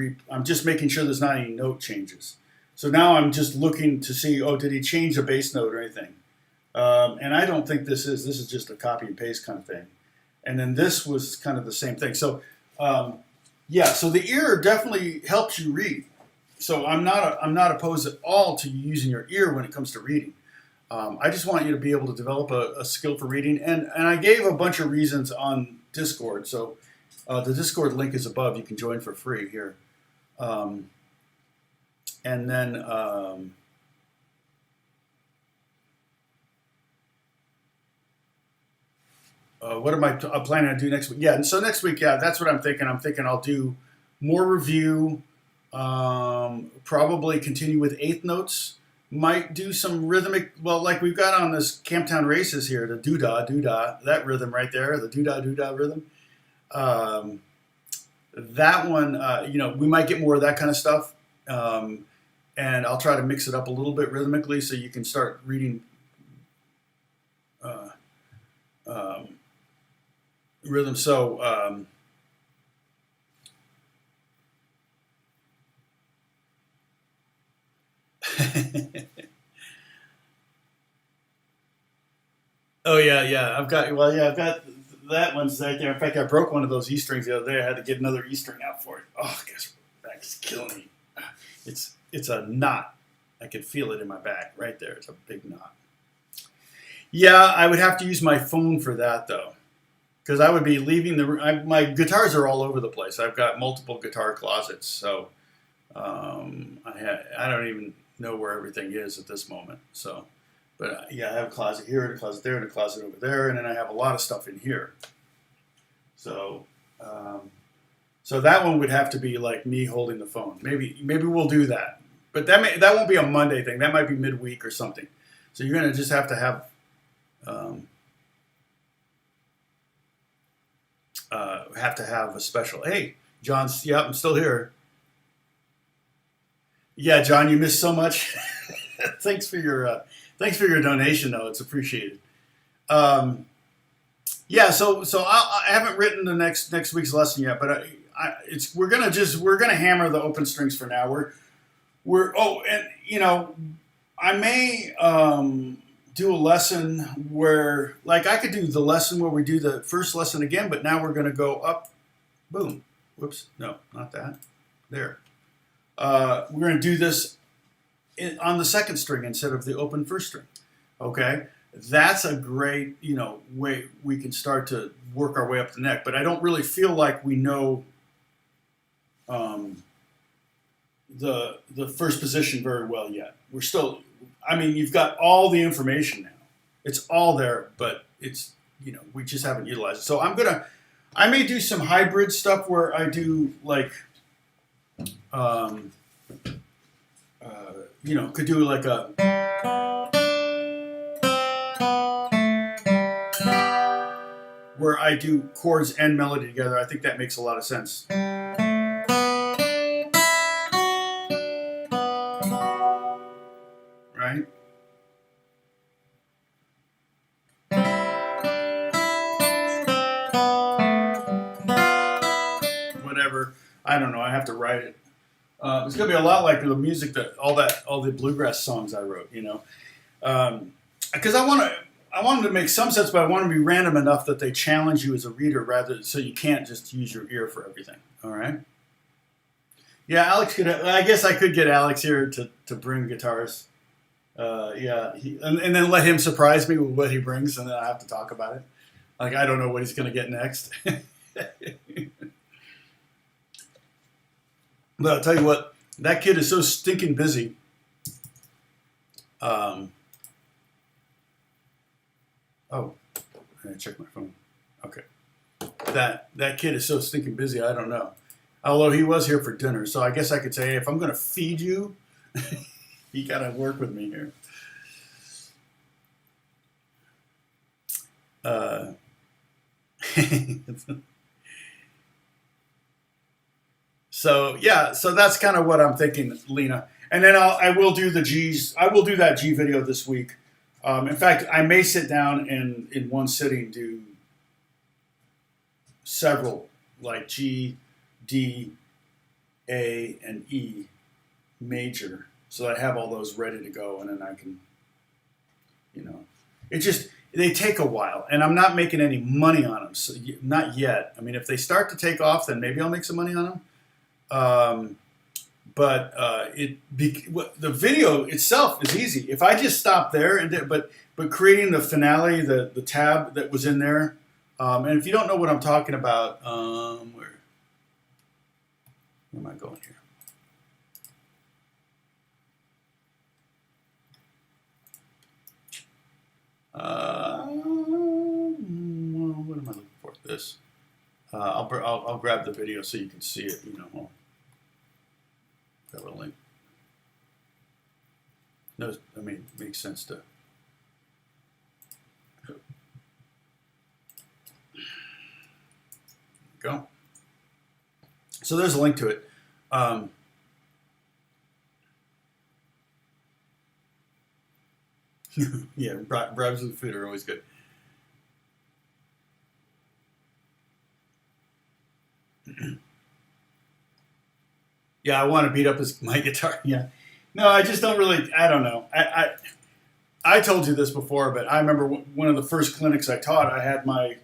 making sure there's not any note changes. So now I'm just looking to see, did he change a bass note or anything? And I don't think this is just a copy and paste kind of thing. And then this was kind of the same thing. So, so the ear definitely helps you read. So I'm not opposed at all to you using your ear when it comes to reading. I just want you to be able to develop a skill for reading. And I gave a bunch of reasons on Discord. So the Discord link is above. You can join for free here. And then... what am I planning to do next week? Yeah, and so next week, that's what I'm thinking. I'm thinking I'll do more review, probably continue with eighth notes, might do some rhythmic, like we've got on this Camptown Races here, the doo-dah, that rhythm right there, the doo-dah rhythm. That one, we might get more of that kind of stuff, and I'll try to mix it up a little bit rhythmically so you can start reading rhythm. So I've got that one's right there. In fact, I broke one of those E strings the other day. I had to get another E string out for it. Oh, guess back's killing me. It's a knot. I could feel it in my back right there. It's a big knot. Yeah, I would have to use my phone for that though. Because I would be leaving my guitars are all over the place. I've got multiple guitar closets, so I don't even know where everything is at this moment. So, but I have a closet here, and a closet there, and a closet over there, and then I have a lot of stuff in here. So, so that one would have to be like me holding the phone. Maybe we'll do that, but that won't be a Monday thing. That might be midweek or something. So you're gonna just have to have. Have to have a special. Hey, John. Yeah, I'm still here. Yeah, John, you missed so much. Thanks for your donation, though. It's appreciated. So I haven't written the next week's lesson yet, but we're gonna hammer the open strings for now. I may do a lesson where, like, I could do the lesson where we do the first lesson again, but now we're gonna go up, boom, whoops, no, not that, there. We're gonna do this on the second string instead of the open first string. Okay, that's a great, way we can start to work our way up the neck. But I don't really feel like we know the first position very well yet. We're still, you've got all the information now. It's all there, but it's, we just haven't utilized it. So I may do some hybrid stuff where I do like, could do like a, where I do chords and melody together. I think that makes a lot of sense. Right? Whatever. I don't know. I have to write it. It's going to be a lot like the music all the bluegrass songs I wrote, because I want them to make some sense, but I want them to be random enough that they challenge you as a reader, so you can't just use your ear for everything. All right. Yeah, Alex I guess I could get Alex here to bring guitars. Yeah, and then let him surprise me with what he brings, and then I have to talk about it. Like, I don't know what he's going to get next. But I'll tell you what, that kid is so stinking busy. Oh, I gotta check my phone. Okay. That kid is so stinking busy, I don't know. Although he was here for dinner, so I guess I could say, hey, if I'm going to feed you, you got to work with me here. So that's kind of what I'm thinking, Lena. And then I will do the G's. I will do that G video this week. In fact, I may sit down and in one sitting do several, like G, D, A, and E major, so that I have all those ready to go, and then I can, they take a while, and I'm not making any money on them, so not yet. If they start to take off, then maybe I'll make some money on them. But the video itself is easy. If I just stop there but creating the finale, the tab that was in there, and if you don't know what I'm talking about, where am I going here? What am I looking for? This. I'll grab the video so you can see it. I'll grab a link. No, it makes sense to. Go. So there's a link to it. Yeah, bribes with food are always good. Yeah, I want to beat up my guitar. Yeah, no, I just don't really. I don't know. I told you this before, but I remember one of the first clinics I taught. I had my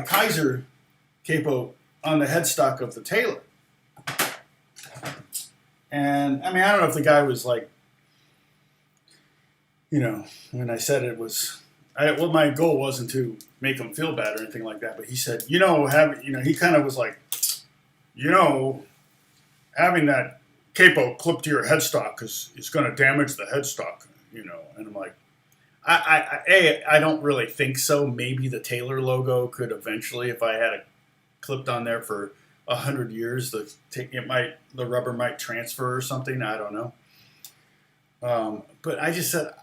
Kaiser capo on the headstock of the Taylor, and I don't know if the guy was like, when I said it was. Well, my goal wasn't to make him feel bad or anything like that, but he said, he kind of was like, having that capo clipped to your headstock is going to damage the headstock, and I'm like, I don't really think so. Maybe the Taylor logo could eventually, if I had it clipped on there for 100 years, the rubber might transfer or something. I don't know. But I just said,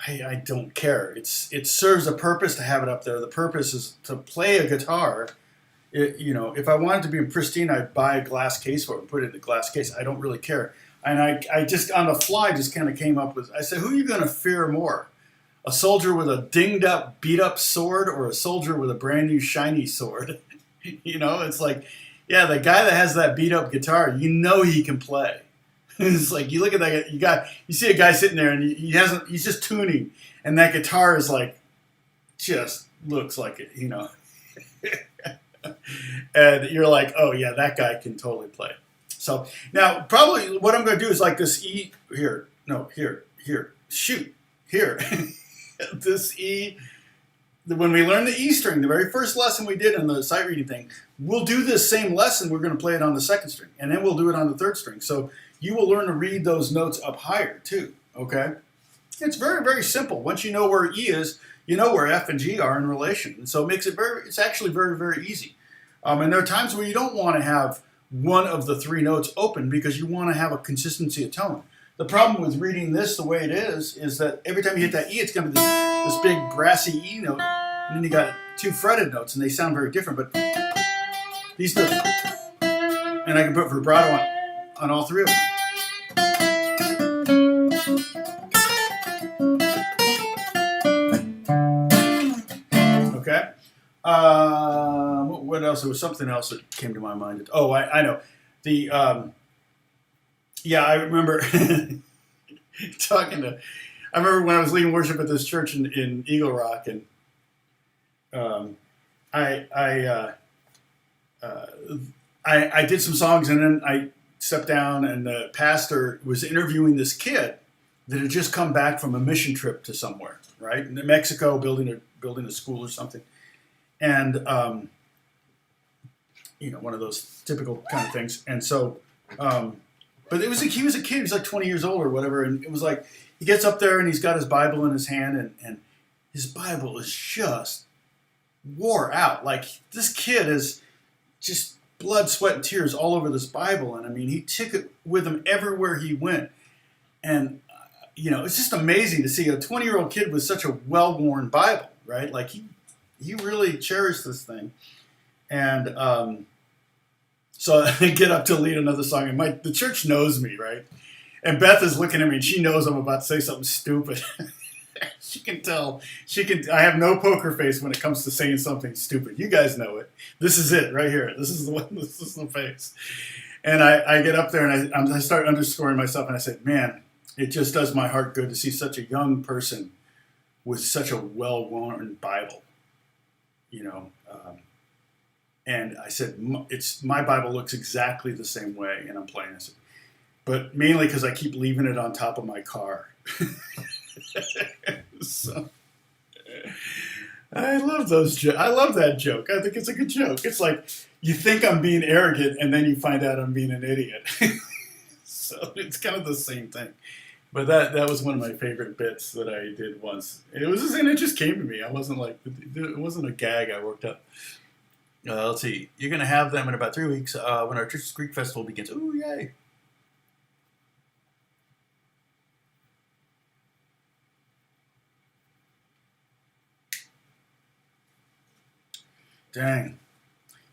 I don't care. It serves a purpose to have it up there. The purpose is to play a guitar. If I wanted to be in pristine, I'd buy a glass case for it and put it in a glass case. I don't really care. And I just on the fly just kind of came up with. I said, who are you going to fear more? a soldier with a dinged up, beat up sword or a soldier with a brand new shiny sword. It's like, yeah, the guy that has that beat up guitar, he can play. It's like you look at that, you see a guy sitting there and he's just tuning, and that guitar is like, just looks like it. And you're like, oh yeah, that guy can totally play. So now probably what I'm going to do is like this E here, no, here, shoot, here, this E. When we learn the E string, the very first lesson we did in the sight reading thing, we'll do this same lesson. We're going to play it on the second string, and then we'll do it on the third string. So you will learn to read those notes up higher too. Okay, it's very, very simple. Once you know where E is, you know where F and G are in relation, and so it makes it it's actually very, very easy. And there are times where you don't want to have one of the three notes open because you want to have a consistency of tone. The problem with reading this the way it is that every time you hit that E, it's going to be this big brassy E note, and then you got two fretted notes, and they sound very different. But these notes, and I can put vibrato on all three of them. Okay. What else? There was something else that came to my mind. Oh, I know. I remember I remember when I was leading worship at this church in Eagle Rock, and I did some songs, and then I stepped down, and the pastor was interviewing this kid that had just come back from a mission trip to somewhere, right? In Mexico, building a school or something. And, one of those typical kind of things. And so, but he was a kid, he was like 20 years old or whatever. And it was like, he gets up there and he's got his Bible in his hand, and his Bible is just wore out. Like, this kid is just blood, sweat, and tears all over this Bible. And I mean, he took it with him everywhere he went. And, it's just amazing to see a 20-year-old kid with such a well-worn Bible, right? Like, he really cherished this thing. And so I get up to lead another song, and the church knows me, right? And Beth is looking at me, and she knows I'm about to say something stupid. She can tell. I have no poker face when it comes to saying something stupid. You guys know it. This is it right here. This is the one. This is the face. And I get up there, and I start underscoring myself, and I said, man, it just does my heart good to see such a young person with such a well-worn Bible. And I said, my Bible looks exactly the same way, and I'm playing this. But mainly because I keep leaving it on top of my car. So, I love I love that joke. I think it's a good joke. It's like, you think I'm being arrogant, and then you find out I'm being an idiot. So it's kind of the same thing. But that was one of my favorite bits that I did once. It just came to me. I wasn't like, it wasn't a gag I worked up. Let's see. You're going to have them in about 3 weeks when our Church's Creek Festival begins. Ooh, yay. Dang.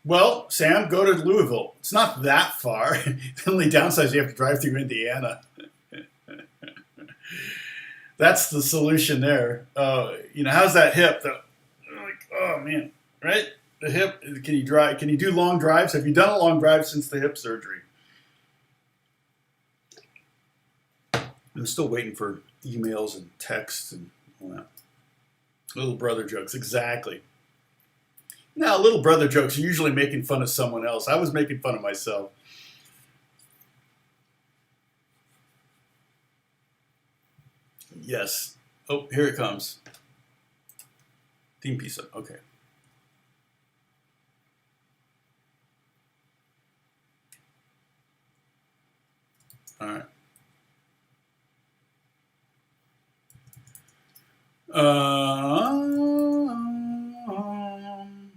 Well, Sam, go to Louisville. It's not that far. The only downside is you have to drive through Indiana. That's the solution there. How's that hip? Oh man, right? The hip. Can you drive? Can you do long drives? Have you done a long drive since the hip surgery? I'm still waiting for emails and texts and all that. Little brother jokes, exactly. Now, little brother jokes are usually making fun of someone else. I was making fun of myself. Yes. Oh, here it comes. Team Pizza. Okay. All right.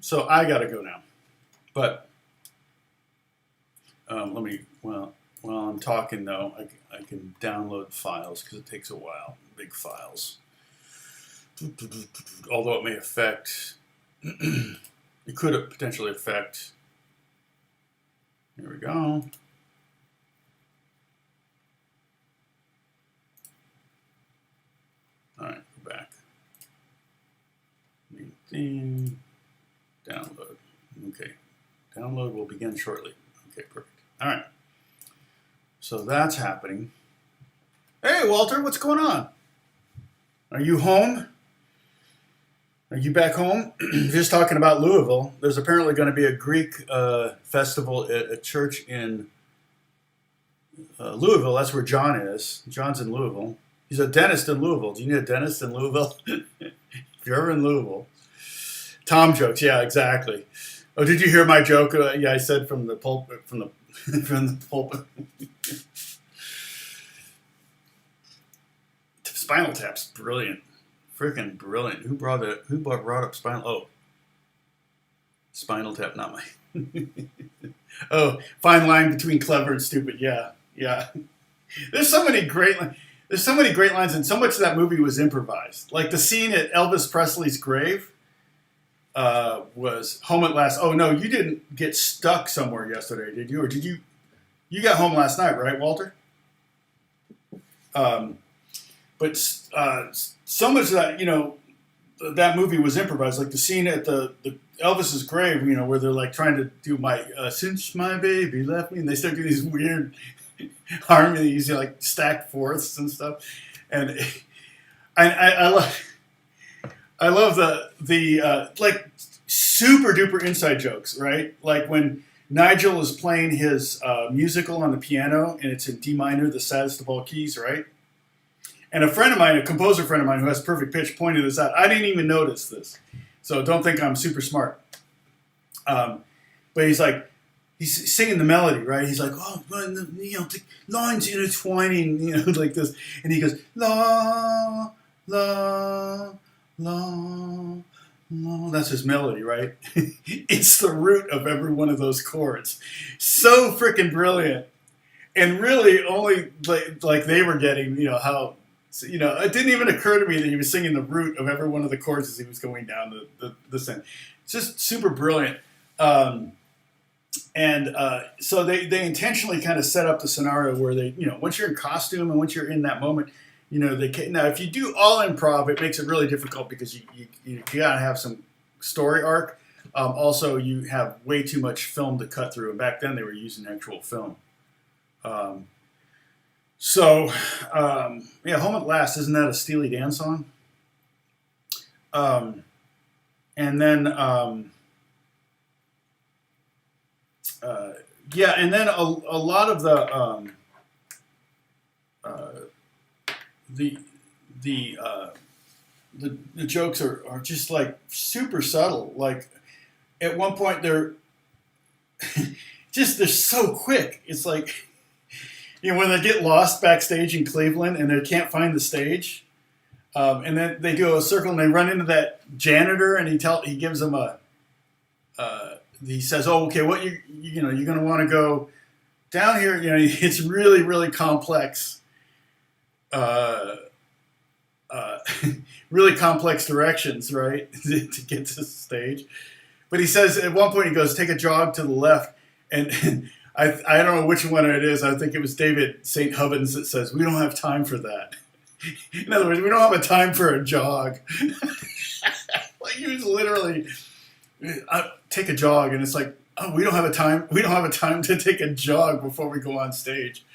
So I gotta go now, but let me. While I'm talking though, I can download files because it takes a while. Big files. Although it may affect, it could potentially affect. Here we go. All right, go back. Download. Okay. Download will begin shortly. Okay, perfect. All right. So that's happening. Hey, Walter, what's going on? Are you home? Are you back home? Just talking about Louisville. There's apparently going to be a Greek festival at a church in Louisville. That's where John is. John's in Louisville. He's a dentist in Louisville. Do you need a dentist in Louisville? If you're ever in Louisville. Tom jokes. Yeah, exactly. Oh, did you hear my joke? Yeah, I said from the pulpit. From the pulpit. Spinal Tap's brilliant. Freaking brilliant. Who brought up Spinal? Oh, Spinal Tap, not my. Oh, fine line between clever and stupid. Yeah. There's so many great lines, and so much of that movie was improvised. Like the scene at Elvis Presley's grave was home at last. Oh no, you didn't get stuck somewhere yesterday, did you? Or did you? You got home last night, right, Walter? But so much of that, that movie was improvised. Like the scene at the Elvis's grave, where they're like trying to do since my baby left me, and they start doing these weird harmonies, like stacked fourths and stuff. And I love the like super duper inside jokes, right? Like when Nigel is playing his musical on the piano, and it's in D minor, the saddest of all keys, right? And a composer friend of mine who has perfect pitch pointed this out. I didn't even notice this. So don't think I'm super smart. But he's singing the melody, right? He's like, oh, the lines intertwining, like this. And he goes, la, la, la, la. That's his melody, right? It's the root of every one of those chords. So freaking brilliant. And really only like they were getting, how... So, it didn't even occur to me that he was singing the root of every one of the chords as he was going down the thing. It's just super brilliant. So they intentionally kind of set up the scenario where they, once you're in costume and once you're in that moment, they can. Now, if you do all improv, it makes it really difficult because you gotta have some story arc. Also, you have way too much film to cut through, and back then they were using actual film. Home at Last, isn't that a Steely Dan song? And then a lot of the jokes are just like super subtle. Like at one point they're so quick. It's like, when they get lost backstage in Cleveland and they can't find the stage, and then they do a circle and they run into that janitor and he gives them he says, oh, okay, what you're going to want to go down here. It's really, really complex, really complex directions, right, to get to the stage. But he says at one point he goes, take a jog to the left, and I don't know which one it is. I think it was David St. Hubbins that says, we don't have time for that. In other words, we don't have a time for a jog. Like he was literally, take a jog. And it's like, oh, we don't have a time. We don't have a time to take a jog before we go on stage.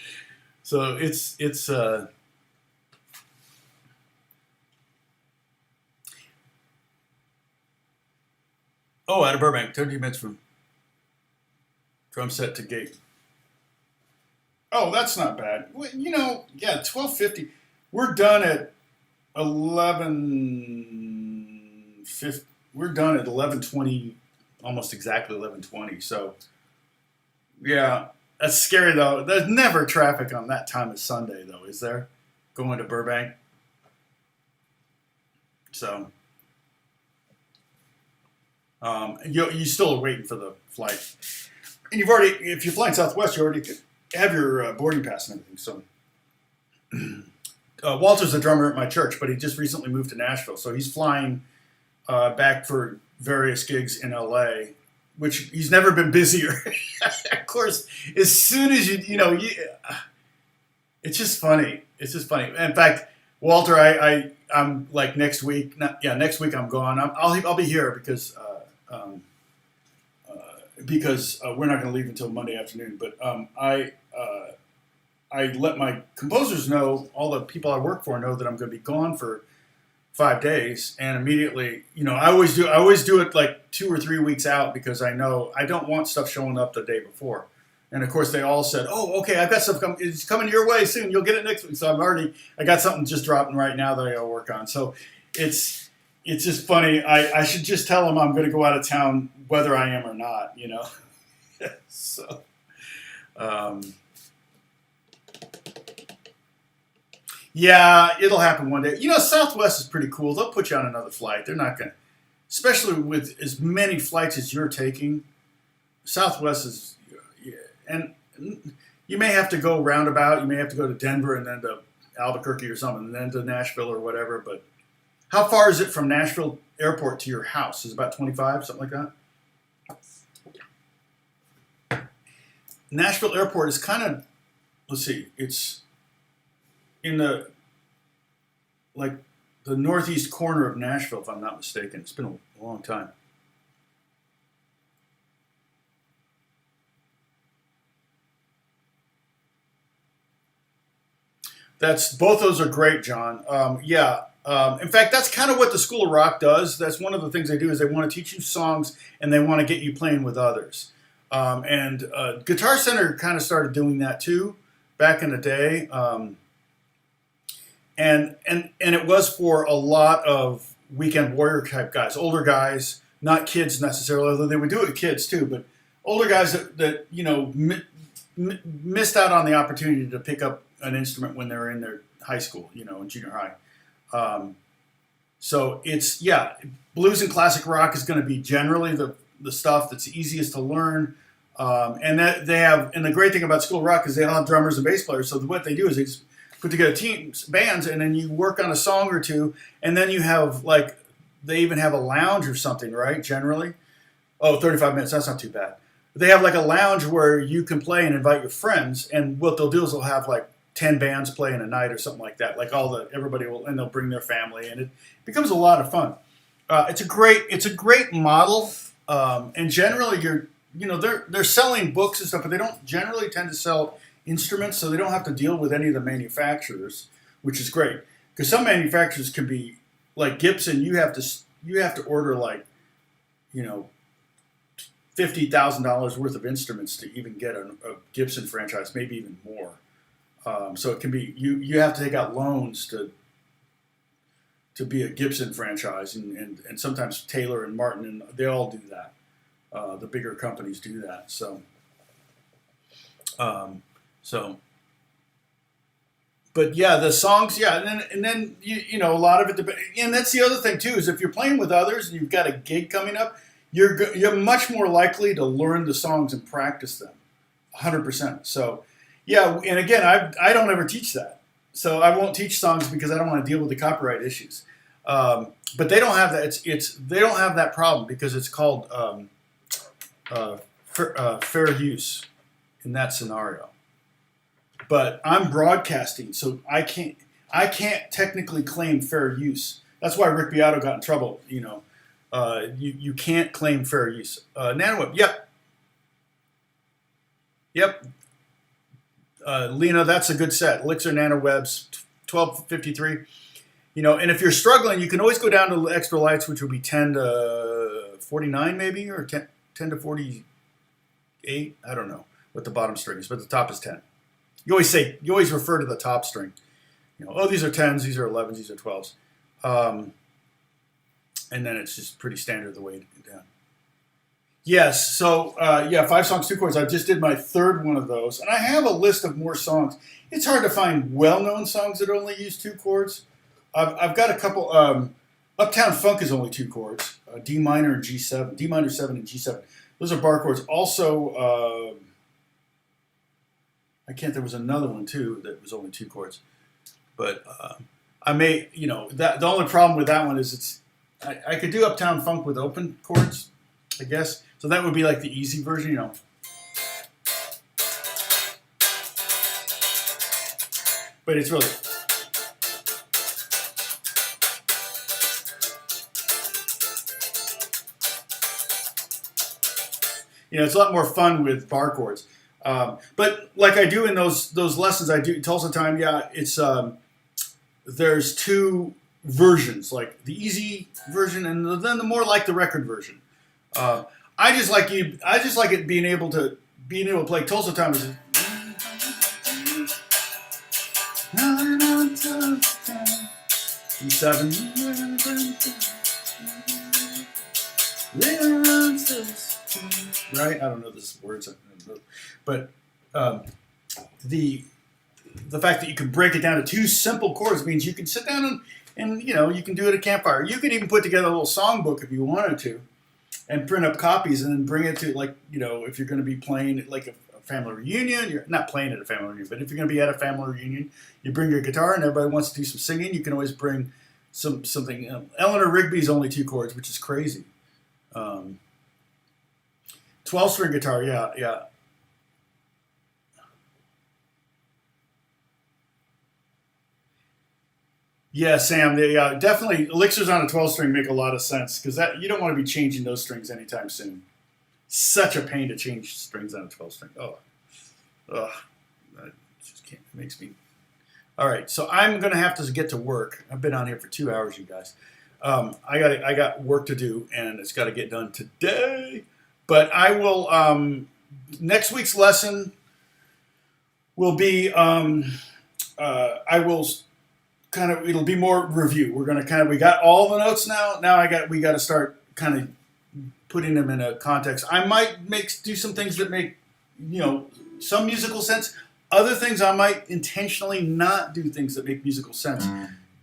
So it's out of Burbank, 30 minutes from drum set to gate. Oh, that's not bad. 12:50. We're done at 11:50. We're done at 11:20, almost exactly 11:20. So, yeah, that's scary though. There's never traffic on that time of Sunday though, is there? Going to Burbank. So, you still are waiting for the flight. And if you're flying Southwest, you already have your boarding pass and everything. So, Walter's a drummer at my church, but he just recently moved to Nashville. So he's flying back for various gigs in LA, which he's never been busier. Of course, as soon as it's just funny. It's just funny. In fact, Walter, I'm like next week. Next week I'm gone. I'll be here because we're not going to leave until Monday afternoon. But I let my composers know, all the people I work for know that I'm going to be gone for 5 days, and immediately, I always do it like 2 or 3 weeks out because I know I don't want stuff showing up the day before. And of course, they all said, "Oh, okay, I've got stuff it's coming your way soon. You'll get it next week." So I got something just dropping right now that I got to work on. So it's just funny. I should just tell them I'm going to go out of town, whether I am or not. So. Yeah, it'll happen one day. Southwest is pretty cool. They'll put you on another flight. They're not going to, especially with as many flights as you're taking. Southwest is, yeah, and you may have to go roundabout. You may have to go to Denver and then to Albuquerque or something, and then to Nashville or whatever. But how far is it from Nashville Airport to your house? Is it about 25, something like that? Nashville Airport is kind of, let's see, it's in the northeast corner of Nashville, if I'm not mistaken. It's been a long time. Both those are great, John. Yeah. In fact, that's kind of what the School of Rock does. That's one of the things they do is they want to teach you songs and they want to get you playing with others. And Guitar Center kind of started doing that too back in the day. And it was for a lot of weekend warrior type guys, older guys, not kids necessarily, although they would do it with kids too, but older guys that missed out on the opportunity to pick up an instrument when they were in their high school, in junior high. So blues and classic rock is going to be generally the stuff that's easiest to learn. And that they have, and the great thing about School of Rock is they all have drummers and bass players. So what they do is they just put together teams, bands, and then you work on a song or two, and then you have they even have a lounge or something, right? Generally. 35 minutes, that's not too bad. They have like a lounge where you can play and invite your friends, and what they'll do is they'll have like 10 bands play in a night or something like that. Like everybody will, and they'll bring their family, and it becomes a lot of fun. It's a great model, and generally they're selling books and stuff, but they don't generally tend to sell instruments, so they don't have to deal with any of the manufacturers, which is great. Because some manufacturers can be like Gibson. You have to order $50,000 worth of instruments to even get a Gibson franchise, maybe even more. So it can be you have to take out loans to be a Gibson franchise, and sometimes Taylor and Martin, and they all do that. The bigger companies do that. But yeah, the songs, yeah, and then a lot of it, and that's the other thing too, is if you're playing with others and you've got a gig coming up, you're much more likely to learn the songs and practice them, 100%. So yeah, and again, I don't ever teach that, so I won't teach songs because I don't want to deal with the copyright issues. But they don't have that. They don't have that problem because it's called fair use in that scenario. But I'm broadcasting, so I can't technically claim fair use. That's why Rick Beato got in trouble. You can't claim fair use. NanoWeb, yep. Lena, that's a good set. Elixir NanoWebs, 1253. And if you're struggling, you can always go down to extra lights, which would be 10 to 49 maybe, or 10 to 48. I don't know what the bottom string is, but the top is 10. You always refer to the top string. These are 10s, these are 11s, these are 12s. And then it's just pretty standard the way to get down. Yes, so 5 songs, 2 chords. I just did my third one of those. And I have a list of more songs. It's hard to find well-known songs that only use 2 chords. I've got a couple. Uptown Funk is only 2 chords. D minor and G7. D minor 7 and G7. Those are bar chords. Also, there was another one too that was only 2 chords. But the only problem with that one is I could do Uptown Funk with open chords, I guess. So that would be like the easy version, But it's really, it's a lot more fun with bar chords. But like I do in those lessons, I do Tulsa Time. Yeah, it's there's two versions, like the easy version and then the more like the record version. I just like it being able to play Tulsa Time. E7. Right? I don't know the words, but the fact that you can break it down to two simple chords means you can sit down and you can do it at a campfire. You can even put together a little songbook if you wanted to, and print up copies and then bring it to if you're going to be playing like a family reunion. You're not playing at a family reunion, but if you're going to be at a family reunion, you bring your guitar and everybody wants to do some singing. You can always bring something. Eleanor Rigby's only 2 chords, which is crazy. 12-string guitar, yeah. Yeah, Sam, yeah, definitely. Elixirs on a 12-string make a lot of sense because you don't want to be changing those strings anytime soon. Such a pain to change strings on a 12-string. That just can't. It makes me. All right, so I'm gonna have to get to work. I've been on here for 2 hours, you guys. I got work to do, and it's got to get done today. But I will. Next week's lesson will be. I will it'll be more review. We're gonna we got all the notes now. Now we got to start kind of putting them in a context. I might do some things that make some musical sense. Other things I might intentionally not do things that make musical sense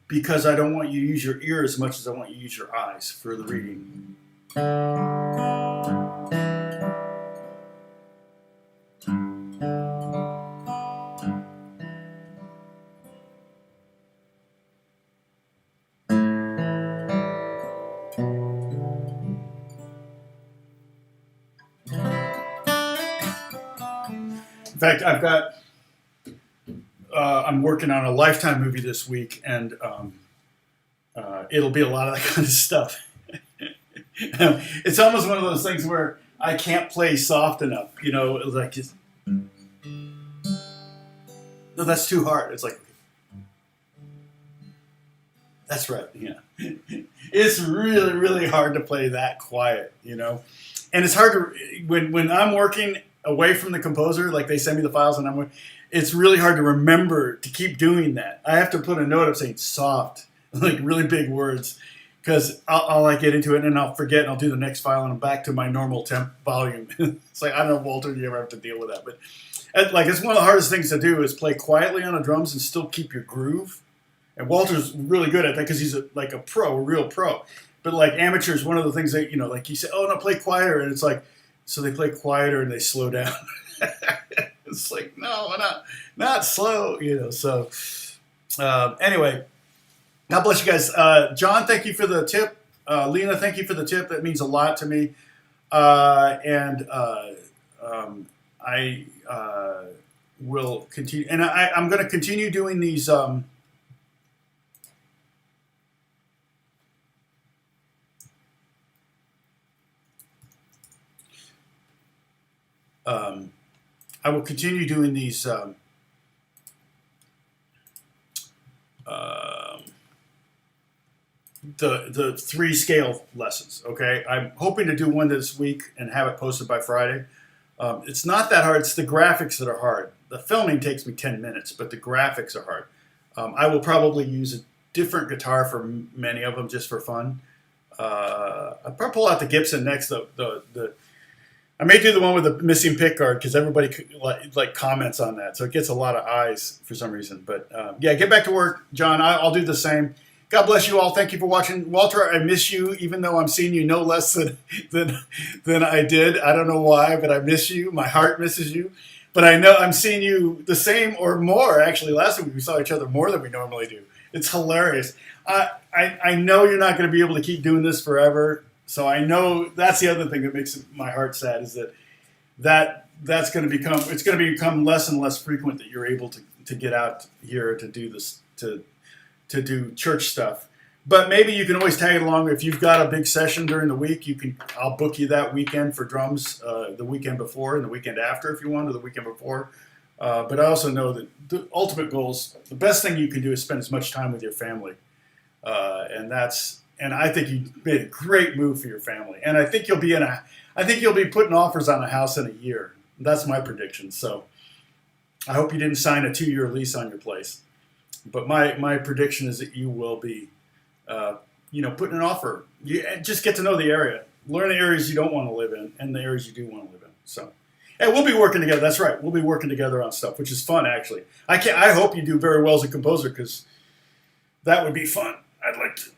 because I don't want you to use your ear as much as I want you to use your eyes for the reading. In fact, I'm working on a Lifetime movie this week, and it'll be a lot of that kind of stuff. It's almost one of those things where I can't play soft enough, no, that's too hard. It's like, that's right, yeah. It's really, really hard to play that quiet, and it's hard to, when I'm working away from the composer, like they send me the files and it's really hard to remember to keep doing that. I have to put a note up saying soft, like really big words, because I'll get into it and I'll forget and I'll do the next file and I'm back to my normal temp volume. It's like, I don't know, Walter, do you ever have to deal with that? But it's one of the hardest things to do is play quietly on the drums and still keep your groove. And Walter's really good at that because he's a real pro. But like amateurs, one of the things that, like you say, oh no, play quieter. And it's like, so they play quieter and they slow down. It's like, no, not slow, so anyway, God bless you guys. John, thank you for the tip. Lena, thank you for the tip. That means a lot to me. And I will continue. And I'm going to continue doing these. I will continue doing these. The 3 scale lessons, okay? I'm hoping to do one this week and have it posted by Friday. It's not that hard. It's the graphics that are hard. The filming takes me 10 minutes, but the graphics are hard. I will probably use a different guitar for many of them just for fun. I'll probably pull out the Gibson next. I may do the one with the missing pick guard because everybody comments on that, so it gets a lot of eyes for some reason. But yeah, get back to work, John. I'll do the same. God bless you all. Thank you for watching. Walter, I miss you, even though I'm seeing you no less than I did. I don't know why, but I miss you. My heart misses you. But I know I'm seeing you the same or more. Actually, last week we saw each other more than we normally do. It's hilarious. I know you're not going to be able to keep doing this forever. So I know that's the other thing that makes my heart sad is that's going to become less and less frequent that you're able to get out here to do this, to do church stuff. But maybe you can always tag it along. If you've got a big session during the week, I'll book you that weekend for drums, the weekend before and the weekend after if you want, or the weekend before. But I also know that the ultimate goal is the best thing you can do is spend as much time with your family, and I think you made a great move for your family. And I think you'll be putting offers on a house in a year. That's my prediction. So I hope you didn't sign a 2-year lease on your place. But my prediction is that you will be, putting an offer. You just get to know the area, learn the areas you don't want to live in, and the areas you do want to live in. So, hey, we'll be working together. That's right. We'll be working together on stuff, which is fun, actually. I hope you do very well as a composer, because that would be fun. I'd like to.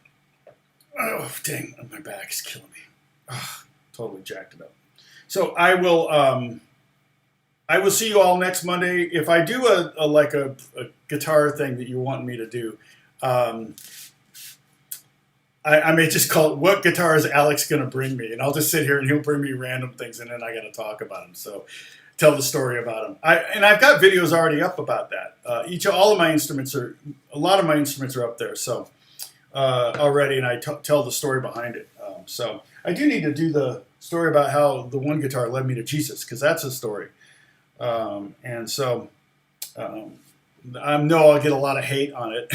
Oh, dang! My back is killing me. Oh, totally jacked it up. So I will see you all next Monday. If I do a guitar thing that you want me to do, I may just call it, "What guitar is Alex going to bring me?" And I'll just sit here and he'll bring me random things, and then I got to talk about them. So tell the story about them. I've got videos already up about that. A lot of my instruments are up there. So already, and I tell the story behind it. So I do need to do the story about how the one guitar led me to Jesus, because that's a story. And so I know I'll get a lot of hate on it.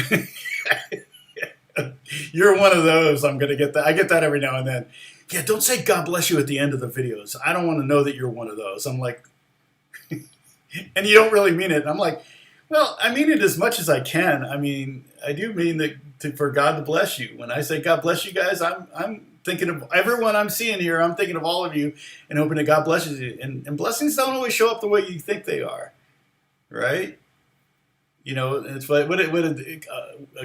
You're one of those. I'm going to get that. I get that every now and then. Yeah, don't say God bless you at the end of the videos. I don't want to know that you're one of those. I'm like, and you don't really mean it. And I'm like, well, I mean it as much as I can. I mean, I do mean that for God to bless you. When I say God bless you guys, I'm thinking of everyone I'm seeing here. I'm thinking of all of you and hoping that God blesses you. And blessings don't always show up the way you think they are, right? It's what did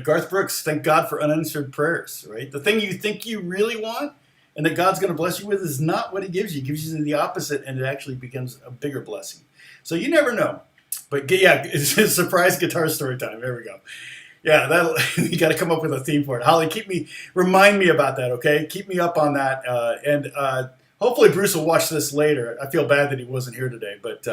Garth Brooks, thank God for unanswered prayers, right? The thing you think you really want and that God's going to bless you with is not what he gives you. He gives you the opposite, and it actually becomes a bigger blessing. So you never know. But yeah, it's a surprise guitar story time. There we go. Yeah, you got to come up with a theme for it. Holly, remind me about that, okay? Keep me up on that. And hopefully Bruce will watch this later. I feel bad that he wasn't here today, but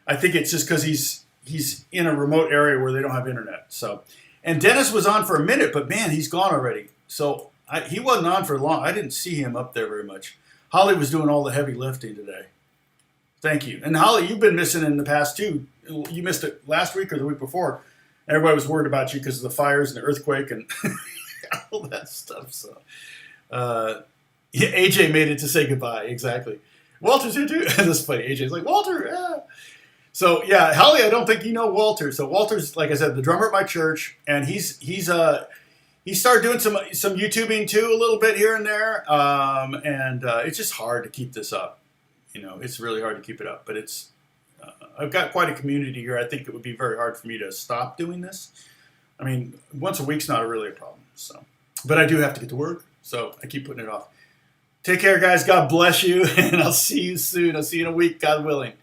I think it's just because he's in a remote area where they don't have internet. So, and Dennis was on for a minute, but man, he's gone already. So he wasn't on for long. I didn't see him up there very much. Holly was doing all the heavy lifting today. Thank you. And Holly, you've been missing in the past too. You missed it last week or the week before. Everybody was worried about you because of the fires and the earthquake and all that stuff. So, AJ made it to say goodbye. Exactly. Walter's here too. That's funny. AJ's like, Walter, yeah. So yeah, Holly, I don't think you know Walter. So Walter's, like I said, the drummer at my church, and he started doing some YouTubing too, a little bit here and there. And it's just hard to keep this up. It's really hard to keep it up. But I've got quite a community here. I think it would be very hard for me to stop doing this. I mean, once a week's not really a problem. So, but I do have to get to work, so I keep putting it off. Take care, guys. God bless you, and I'll see you soon. I'll see you in a week, God willing.